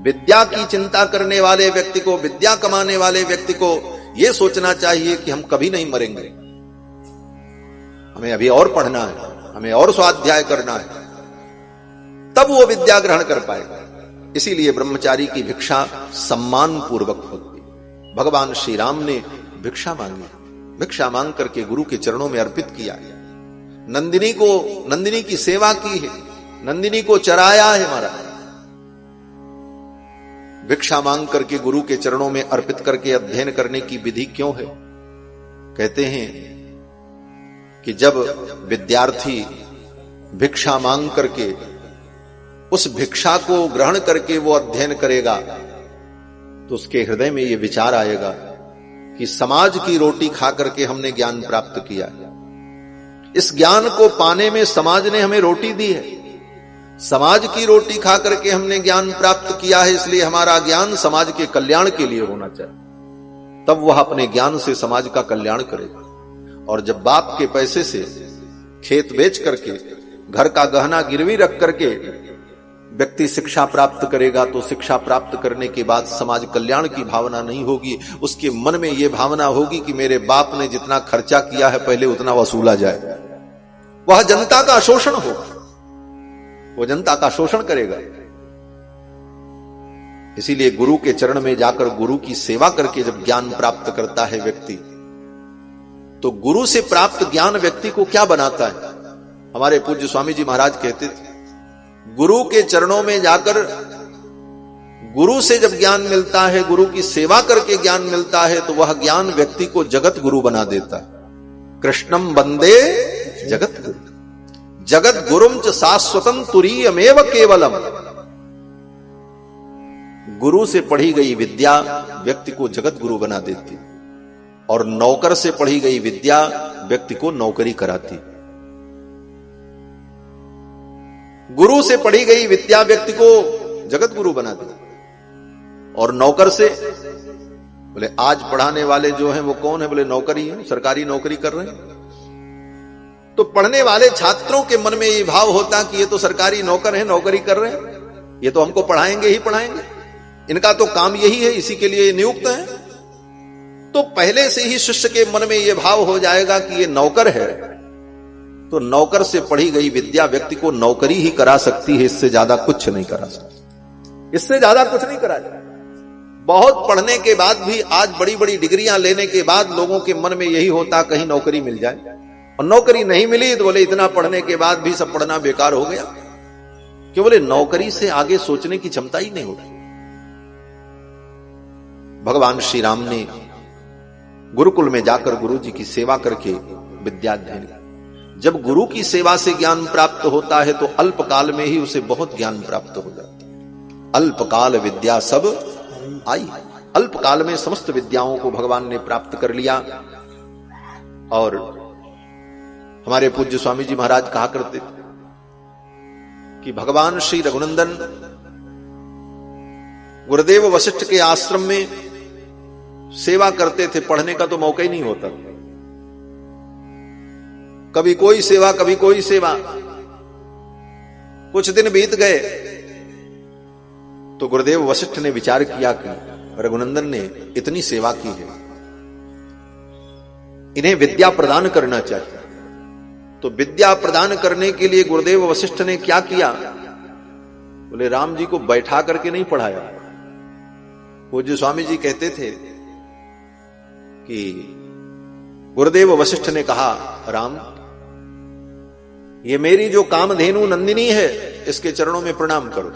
विद्या की चिंता करने वाले व्यक्ति को, विद्या कमाने वाले व्यक्ति को यह सोचना चाहिए कि हम कभी नहीं मरेंगे, हमें अभी और पढ़ना है, हमें और स्वाध्याय करना है, तब वो विद्या ग्रहण कर पाएगा। इसीलिए ब्रह्मचारी की भिक्षा सम्मान पूर्वक होती। भगवान श्री राम ने भिक्षा मांगी, भिक्षा मांग करके गुरु के चरणों में अर्पित किया। नंदिनी की सेवा की है, नंदिनी को चराया है महाराज। भिक्षा मांग करके गुरु के चरणों में अर्पित करके अध्ययन करने की विधि क्यों है? कहते हैं कि जब विद्यार्थी भिक्षा मांग करके उस भिक्षा को ग्रहण करके वो अध्ययन करेगा तो उसके हृदय में ये विचार आएगा कि समाज की रोटी खा करके हमने ज्ञान प्राप्त किया, इस ज्ञान को पाने में समाज ने हमें रोटी दी है, समाज की रोटी खा करके हमने ज्ञान प्राप्त किया है, इसलिए हमारा ज्ञान समाज के कल्याण के लिए होना चाहिए। तब वह अपने ज्ञान से समाज का कल्याण करेगा। और जब बाप के पैसे से खेत बेच करके, घर का गहना गिरवी रख करके व्यक्ति शिक्षा प्राप्त करेगा तो शिक्षा प्राप्त करने के बाद समाज कल्याण की भावना नहीं होगी, उसके मन में यह भावना होगी कि मेरे बाप ने जितना खर्चा किया है पहले उतना वसूला जाए। वह जनता का शोषण हो, वो जनता का शोषण करेगा। इसीलिए गुरु के चरण में जाकर गुरु की सेवा करके जब ज्ञान प्राप्त करता है व्यक्ति, तो गुरु से प्राप्त ज्ञान व्यक्ति को क्या बनाता है? हमारे पूज्य स्वामी जी महाराज कहते थे, गुरु के चरणों में जाकर गुरु से जब ज्ञान मिलता है, गुरु की सेवा करके ज्ञान मिलता है, तो वह ज्ञान व्यक्ति को जगत गुरु बना देता है। कृष्णम वंदे जगत गुरु, जगत गुरुम च शाश्वतम तुरीयमेव केवलम। गुरु से पढ़ी गई विद्या व्यक्ति को जगत गुरु बना देती, और नौकर से पढ़ी गई विद्या व्यक्ति को नौकरी कराती। गुरु से पढ़ी गई विद्या व्यक्ति को जगत गुरु बना दी, और नौकर से, बोले आज पढ़ाने वाले जो हैं वो कौन है? बोले नौकरी है, सरकारी नौकरी कर रहे हैं। तो पढ़ने वाले छात्रों के मन में ये भाव होता कि ये तो सरकारी नौकर है, नौकरी कर रहे हैं, ये तो हमको पढ़ाएंगे ही पढ़ाएंगे, इनका तो काम यही है, इसी के लिए नियुक्त है। तो पहले से ही शिष्य के मन में यह भाव हो जाएगा कि ये नौकर है, तो नौकर से पढ़ी गई विद्या व्यक्ति को नौकरी ही करा सकती है, इससे ज्यादा कुछ नहीं करा सकती, इससे ज्यादा कुछ नहीं करा जाए। बहुत पढ़ने के बाद भी, आज बड़ी बड़ी डिग्रियां लेने के बाद लोगों के मन में यही होता कहीं नौकरी मिल जाए, और नौकरी नहीं मिली तो बोले इतना पढ़ने के बाद भी सब पढ़ना बेकार हो गया। क्यों? बोले नौकरी से आगे सोचने की क्षमता ही नहीं होती। भगवान श्री राम ने गुरुकुल में जाकर गुरु जी की सेवा करके विद्याध्ययन, जब गुरु की सेवा से ज्ञान प्राप्त होता है तो अल्पकाल में ही उसे बहुत ज्ञान प्राप्त हो जाता है। अल्पकाल विद्या सब आई, अल्पकाल में समस्त विद्याओं को भगवान ने प्राप्त कर लिया। और हमारे पूज्य स्वामी जी महाराज कहा करते थे कि भगवान श्री रघुनंदन गुरुदेव वशिष्ठ के आश्रम में सेवा करते थे, पढ़ने का तो मौका ही नहीं होता, कभी कोई सेवा कभी कोई सेवा। कुछ दिन बीत गए, तो गुरुदेव वशिष्ठ ने विचार किया कि रघुनंदन ने इतनी सेवा की है, इन्हें विद्या प्रदान करना चाहिए। तो विद्या प्रदान करने के लिए गुरुदेव वशिष्ठ ने क्या किया? बोले राम जी को बैठा करके नहीं पढ़ाया। पूज्य स्वामी जी कहते थे कि गुरुदेव वशिष्ठ ने कहा, राम ये मेरी जो कामधेनु नंदिनी है इसके चरणों में प्रणाम करो,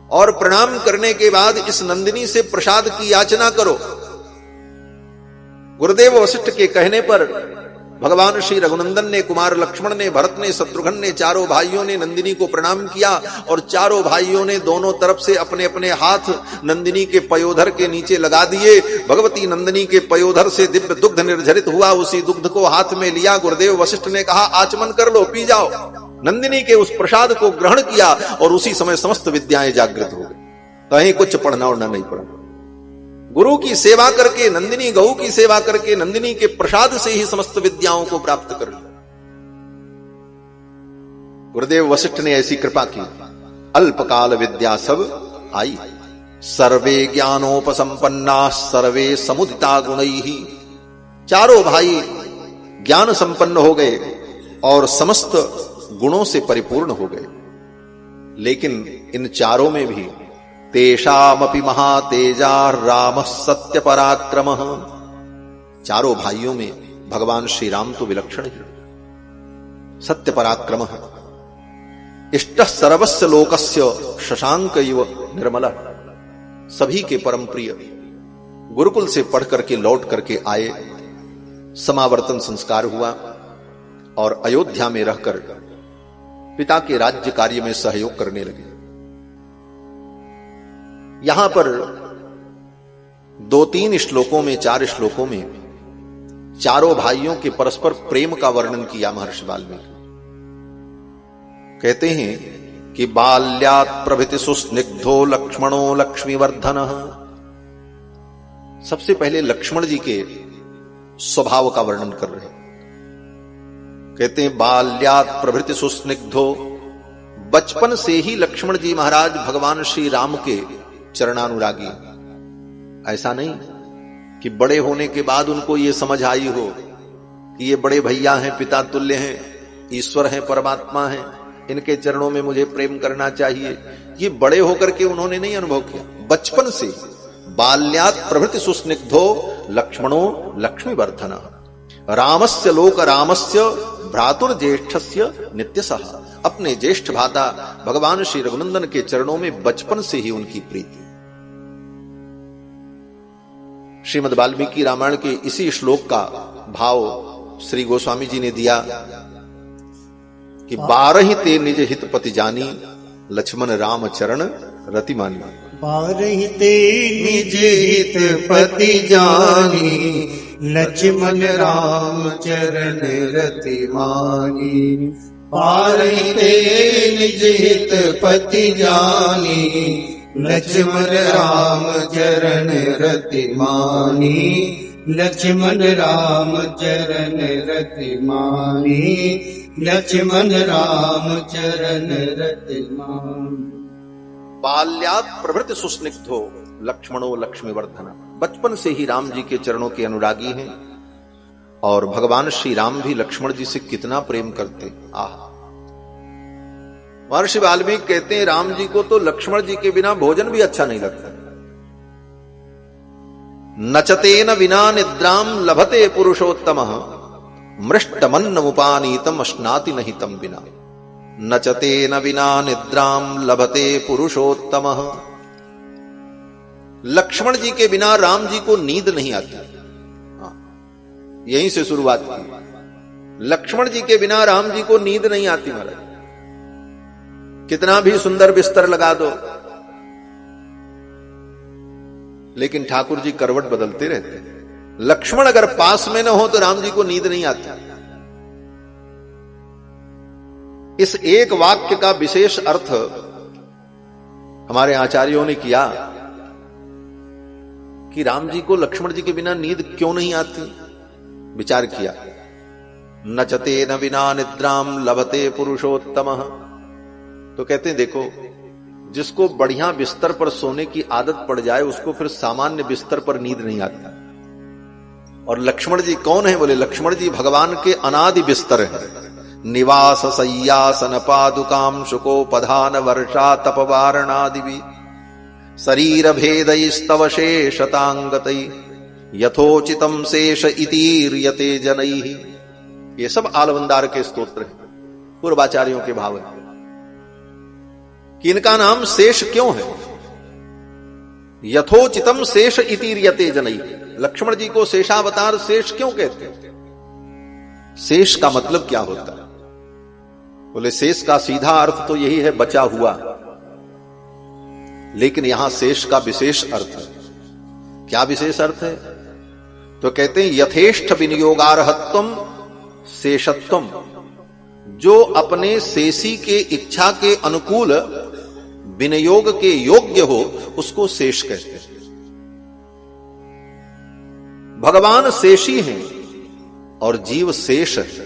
और प्रणाम करने के बाद इस नंदिनी से प्रसाद की याचना करो। गुरुदेव वशिष्ठ के कहने पर भगवान श्री रघुनंदन ने, कुमार लक्ष्मण ने, भरत ने, शत्रुघ्न ने, चारों भाइयों ने नंदिनी को प्रणाम किया, और चारों भाइयों ने दोनों तरफ से अपने अपने हाथ नंदिनी के पयोधर के नीचे लगा दिए। भगवती नंदिनी के पयोधर से दिव्य दुग्ध निर्झरित हुआ, उसी दुग्ध को हाथ में लिया। गुरुदेव वशिष्ठ ने कहा, आचमन कर लो, पी जाओ। नंदिनी के उस प्रसाद को ग्रहण किया और उसी समय समस्त विद्याएं जागृत हो गई। कहीं कुछ पढ़ना उड़ना नहीं पड़ा। गुरु की सेवा करके, नंदिनी गऊ की सेवा करके, नंदिनी के प्रसाद से ही समस्त विद्याओं को प्राप्त कर लिया। गुरुदेव वशिष्ठ ने ऐसी कृपा की, अल्पकाल विद्या सब आई, सर्वे ज्ञानोपसंपन्ना सर्वे समुदिता गुणैहि। चारों भाई ज्ञान संपन्न हो गए और समस्त गुणों से परिपूर्ण हो गए। लेकिन इन चारों में भी तेषामपि महातेजा राम सत्य पराक्रम। चारों भाइयों में भगवान श्री राम तो विलक्षण है, सत्य पराक्रम। इष्ट सर्वस्य लोकस्य शशांक इव निर्मला। सभी के परम प्रिय। गुरुकुल से पढ़ करके लौट करके आए, समावर्तन संस्कार हुआ और अयोध्या में रहकर पिता के राज्य कार्य में सहयोग करने लगे। यहां पर 2-3 श्लोकों में, 4 श्लोकों में चारों भाइयों के परस्पर प्रेम का वर्णन किया महर्षि वाल्मीकि। कहते हैं कि बाल्यात् प्रभृति सुस्निग्धो लक्ष्मणो लक्ष्मीवर्धनः। सबसे पहले लक्ष्मण जी के स्वभाव का वर्णन कर रहे हैं। कहते हैं बाल्यात् प्रभृति सुस्निग्धो, बचपन से ही लक्ष्मण जी महाराज भगवान श्री राम के चरणानुरागी। ऐसा नहीं कि बड़े होने के बाद उनको ये समझ आई हो कि ये बड़े भैया हैं, पिता तुल्य हैं, ईश्वर हैं, परमात्मा हैं, इनके चरणों में मुझे प्रेम करना चाहिए। ये बड़े होकर के उन्होंने नहीं अनुभव किया, बचपन से। बाल्यात् प्रभृति सुस्निग्धो लक्ष्मणो लक्ष्मीवर्धनः रामस्य लोक रामस्य भ्रातुर ज्येष्ठस्य नित्यसः। अपने ज्येष्ठ भ्राता भगवान श्री रघुनंदन के चरणों में बचपन से ही उनकी प्रीति। श्रीमद् वाल्मीकि रामायण के इसी श्लोक का भाव श्री गोस्वामी जी ने दिया कि 12 ते निज हित पति जानी, लक्ष्मण राम चरण रति मानी। 12 ते निज हित पति जानी, लक्ष्मण राम चरण रति मानी। 12 ते निज हित पति जानी, लक्ष्मण राम चरण रति मानी। लक्ष्मण राम चरण रति मानी। लक्ष्मण राम चरण रति मानी। बाल्यात् प्रभृति सुस्निग्धो लक्ष्मणो लक्ष्मीवर्धन। बचपन से ही राम जी के चरणों के अनुरागी हैं और भगवान श्री राम भी लक्ष्मण जी से कितना प्रेम करते। आह, महर्षि वाल्मीकि कहते हैं राम जी को तो लक्ष्मण जी के बिना भोजन भी अच्छा नहीं लगता। नचतेन विना निद्राम लभते पुरुषोत्तमः, मृष्टमन्नमुपानीतम अश्नाति नहीं तम बिना। नचतेन विना निद्राम लभते पुरुषोत्तमः। लक्ष्मण जी के बिना राम जी को नींद नहीं आती। यहीं से शुरुआत की। लक्ष्मण जी के बिना राम जी को नींद नहीं आती महाराज। कितना भी सुंदर बिस्तर लगा दो, लेकिन ठाकुर जी करवट बदलते रहते हैं। लक्ष्मण अगर पास में न हो तो राम जी को नींद नहीं आती। इस एक वाक्य का विशेष अर्थ हमारे आचार्यों ने किया कि राम जी को लक्ष्मण जी के बिना नींद क्यों नहीं आती। विचार किया, नचते न बिना निद्राम लभते पुरुषोत्तमः। तो कहते हैं देखो, जिसको बढ़िया बिस्तर पर सोने की आदत पड़ जाए उसको फिर सामान्य बिस्तर पर नींद नहीं आती। और लक्ष्मण जी कौन है? बोले लक्ष्मण जी भगवान के अनादि बिस्तर हैं। निवास सय्यासन पादुकाम शुकोपधान वर्षा तपवारणादिवि शरीर भेदस्तव शेषतांगतै यथोचितम शेष इतीर्यते जनैः। ये सब आलवंदार के स्तोत्र हैं, पूर्वाचार्यों के भाव हैं कि इनका नाम शेष क्यों है। यथोचितम शेष इतीर्यते जनैः। लक्ष्मण जी को शेषावतार शेष क्यों कहते हैं? शेष का मतलब क्या होता है? बोले शेष का सीधा अर्थ तो यही है बचा हुआ, लेकिन यहां शेष का विशेष अर्थ है। क्या विशेष अर्थ है? तो कहते हैं यथेष्ट विनियोगार्हत्वम शेषत्वम, जो अपने शेषी के इच्छा के अनुकूल विनियोग के योग्य हो उसको शेष कहते हैं। भगवान शेषी हैं और जीव शेष है।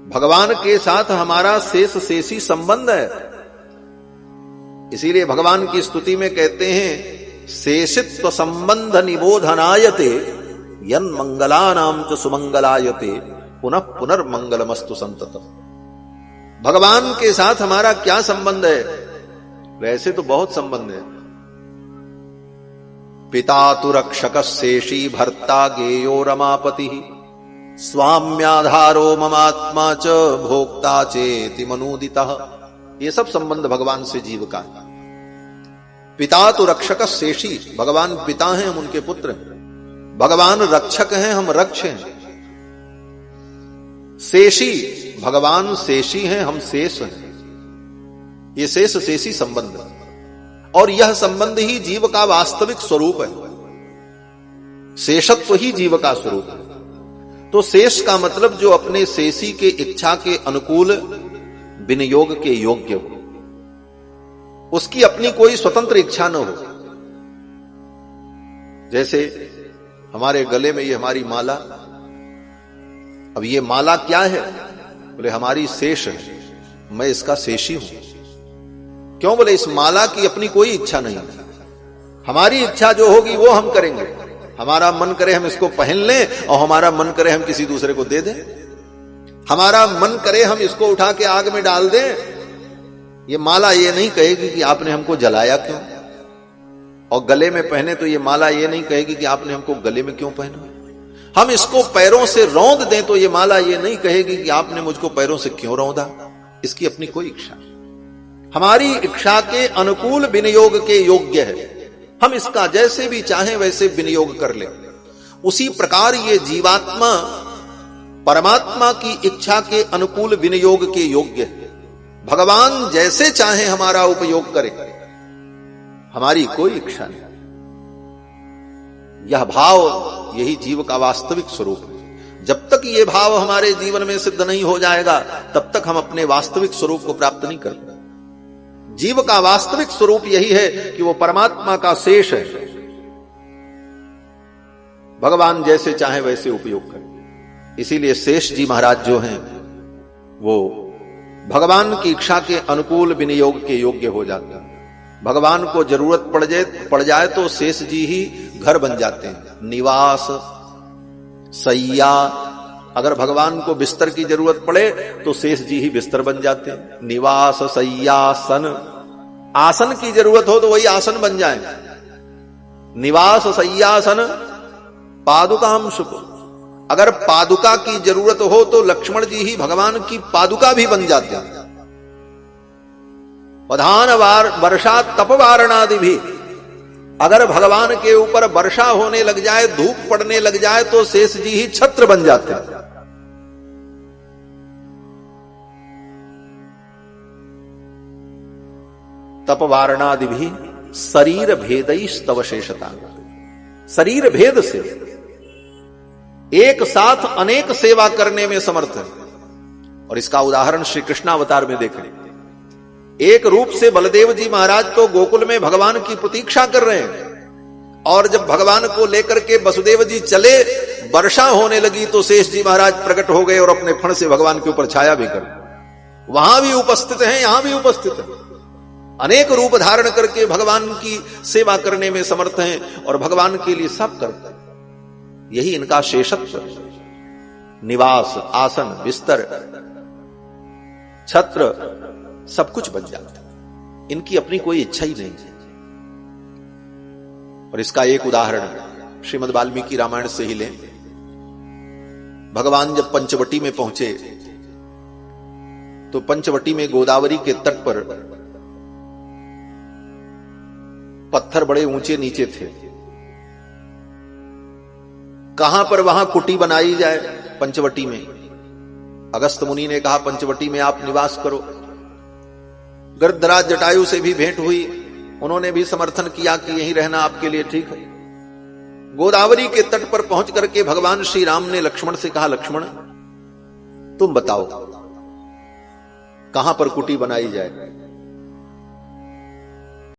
भगवान के साथ हमारा शेष शेषी संबंध है। इसीलिए भगवान की स्तुति में कहते हैं शेषित्व संबंध निबोधनायते यन मंगलानाम च सुमंगलायते पुनः पुनर्मंगलमस्तु संततम। भगवान के साथ हमारा क्या संबंध है? वैसे तो बहुत संबंध है। पिता तु रक्षक शेषी भर्ता गेयो रमापति स्वाम्याधारो ममात्मा च भोक्ता चेति मनुदितः। ये सब संबंध भगवान से जीव का है। पिता तो रक्षक शेषी, भगवान पिता हैं, हम उनके पुत्र हैं। भगवान रक्षक हैं, हम रक्ष हैं। शेषी, भगवान शेषी हैं, हम शेष हैं। ये शेष शेषी संबंध है और यह संबंध ही जीव का वास्तविक स्वरूप है। शेषत्व ही जीव का स्वरूप है। तो शेष का मतलब जो अपने शेषी के इच्छा के अनुकूल विनियोग के योग्य हो, उसकी अपनी कोई स्वतंत्र इच्छा न हो। जैसे हमारे गले में ये हमारी माला, अब ये माला क्या है? बोले हमारी शेष है, मैं इसका शेषी हूं। क्यों? बोले इस माला की अपनी कोई इच्छा नहीं है। हमारी इच्छा जो होगी वो हम करेंगे। हमारा मन करे हम इसको पहन लें और हमारा मन करे हम किसी दूसरे को दे दें। हमारा मन करे हम इसको उठा के आग में डाल दें। ये माला ये नहीं कहेगी कि आपने हमको जलाया क्यों, और गले में पहने तो ये माला ये नहीं कहेगी कि आपने हमको गले में क्यों पहना। हम इसको पैरों से रौंद दें तो ये माला ये नहीं कहेगी कि आपने मुझको पैरों से क्यों रौंदा। इसकी अपनी कोई इच्छा, हमारी इच्छा के अनुकूल विनियोग के योग्य है। हम इसका जैसे भी चाहें वैसे विनियोग कर लें। उसी प्रकार ये जीवात्मा परमात्मा की इच्छा के अनुकूल विनियोग के योग्य है। भगवान जैसे चाहे हमारा उपयोग करे, हमारी कोई इच्छा नहीं। यह भाव यही जीव का वास्तविक स्वरूप है। जब तक ये भाव हमारे जीवन में सिद्ध नहीं हो जाएगा तब तक हम अपने वास्तविक स्वरूप को प्राप्त नहीं कर पाएंगे। जीव का वास्तविक स्वरूप यही है कि वो परमात्मा का शेष है। भगवान जैसे चाहे वैसे उपयोग करें। इसीलिए शेष जी महाराज जो हैं वो भगवान की इच्छा के अनुकूल विनियोग के योग्य हो जाते हैं। भगवान को जरूरत पड़ जाए तो शेष जी ही घर बन जाते हैं। निवास सैया, अगर भगवान को बिस्तर की जरूरत पड़े तो शेष जी ही बिस्तर बन जाते हैं। निवास सैयासन, आसन की जरूरत हो तो वही आसन बन जाए। निवास सैयासन पादुकाम शुक, अगर पादुका की जरूरत हो तो लक्ष्मण जी ही भगवान की पादुका भी बन जाते हैं। प्रधान वर्षा तपवारणादि भी, अगर भगवान के ऊपर वर्षा होने लग जाए, धूप पड़ने लग जाए तो शेष जी ही छत्र बन जाते हैं। तपवारणादि भी शरीर भेदस्तव शेषता, शरीर भेद से एक साथ अनेक सेवा करने में समर्थ है। और इसका उदाहरण श्री कृष्णावतार में देखें। एक रूप से बलदेव जी महाराज तो गोकुल में भगवान की प्रतीक्षा कर रहे हैं, और जब भगवान को लेकर के वसुदेव जी चले, वर्षा होने लगी तो शेष जी महाराज प्रकट हो गए और अपने फण से भगवान के ऊपर छाया भी कर, वहां भी उपस्थित हैं, यहां भी उपस्थित है। अनेक रूप धारण करके भगवान की सेवा करने में समर्थ हैं और भगवान के लिए सब करते हैं। यही इनका शेषत्व, निवास, आसन, बिस्तर, छत्र सब कुछ बन जाता है। इनकी अपनी कोई इच्छा ही नहीं है। और इसका एक उदाहरण श्रीमद् वाल्मीकि रामायण से ही लें। भगवान जब पंचवटी में पहुंचे तो पंचवटी में गोदावरी के तट पर पत्थर बड़े ऊंचे नीचे थे। कहां पर वहां कुटी बनाई जाए पंचवटी में। अगस्त मुनि ने कहा पंचवटी में आप निवास करो। गिरधराज जटायु से भी भेंट हुई, उन्होंने भी समर्थन किया कि यहीं रहना आपके लिए ठीक है। गोदावरी के तट पर पहुंच करके भगवान श्री राम ने लक्ष्मण से कहा, लक्ष्मण तुम बताओ कहां पर कुटी बनाई जाए।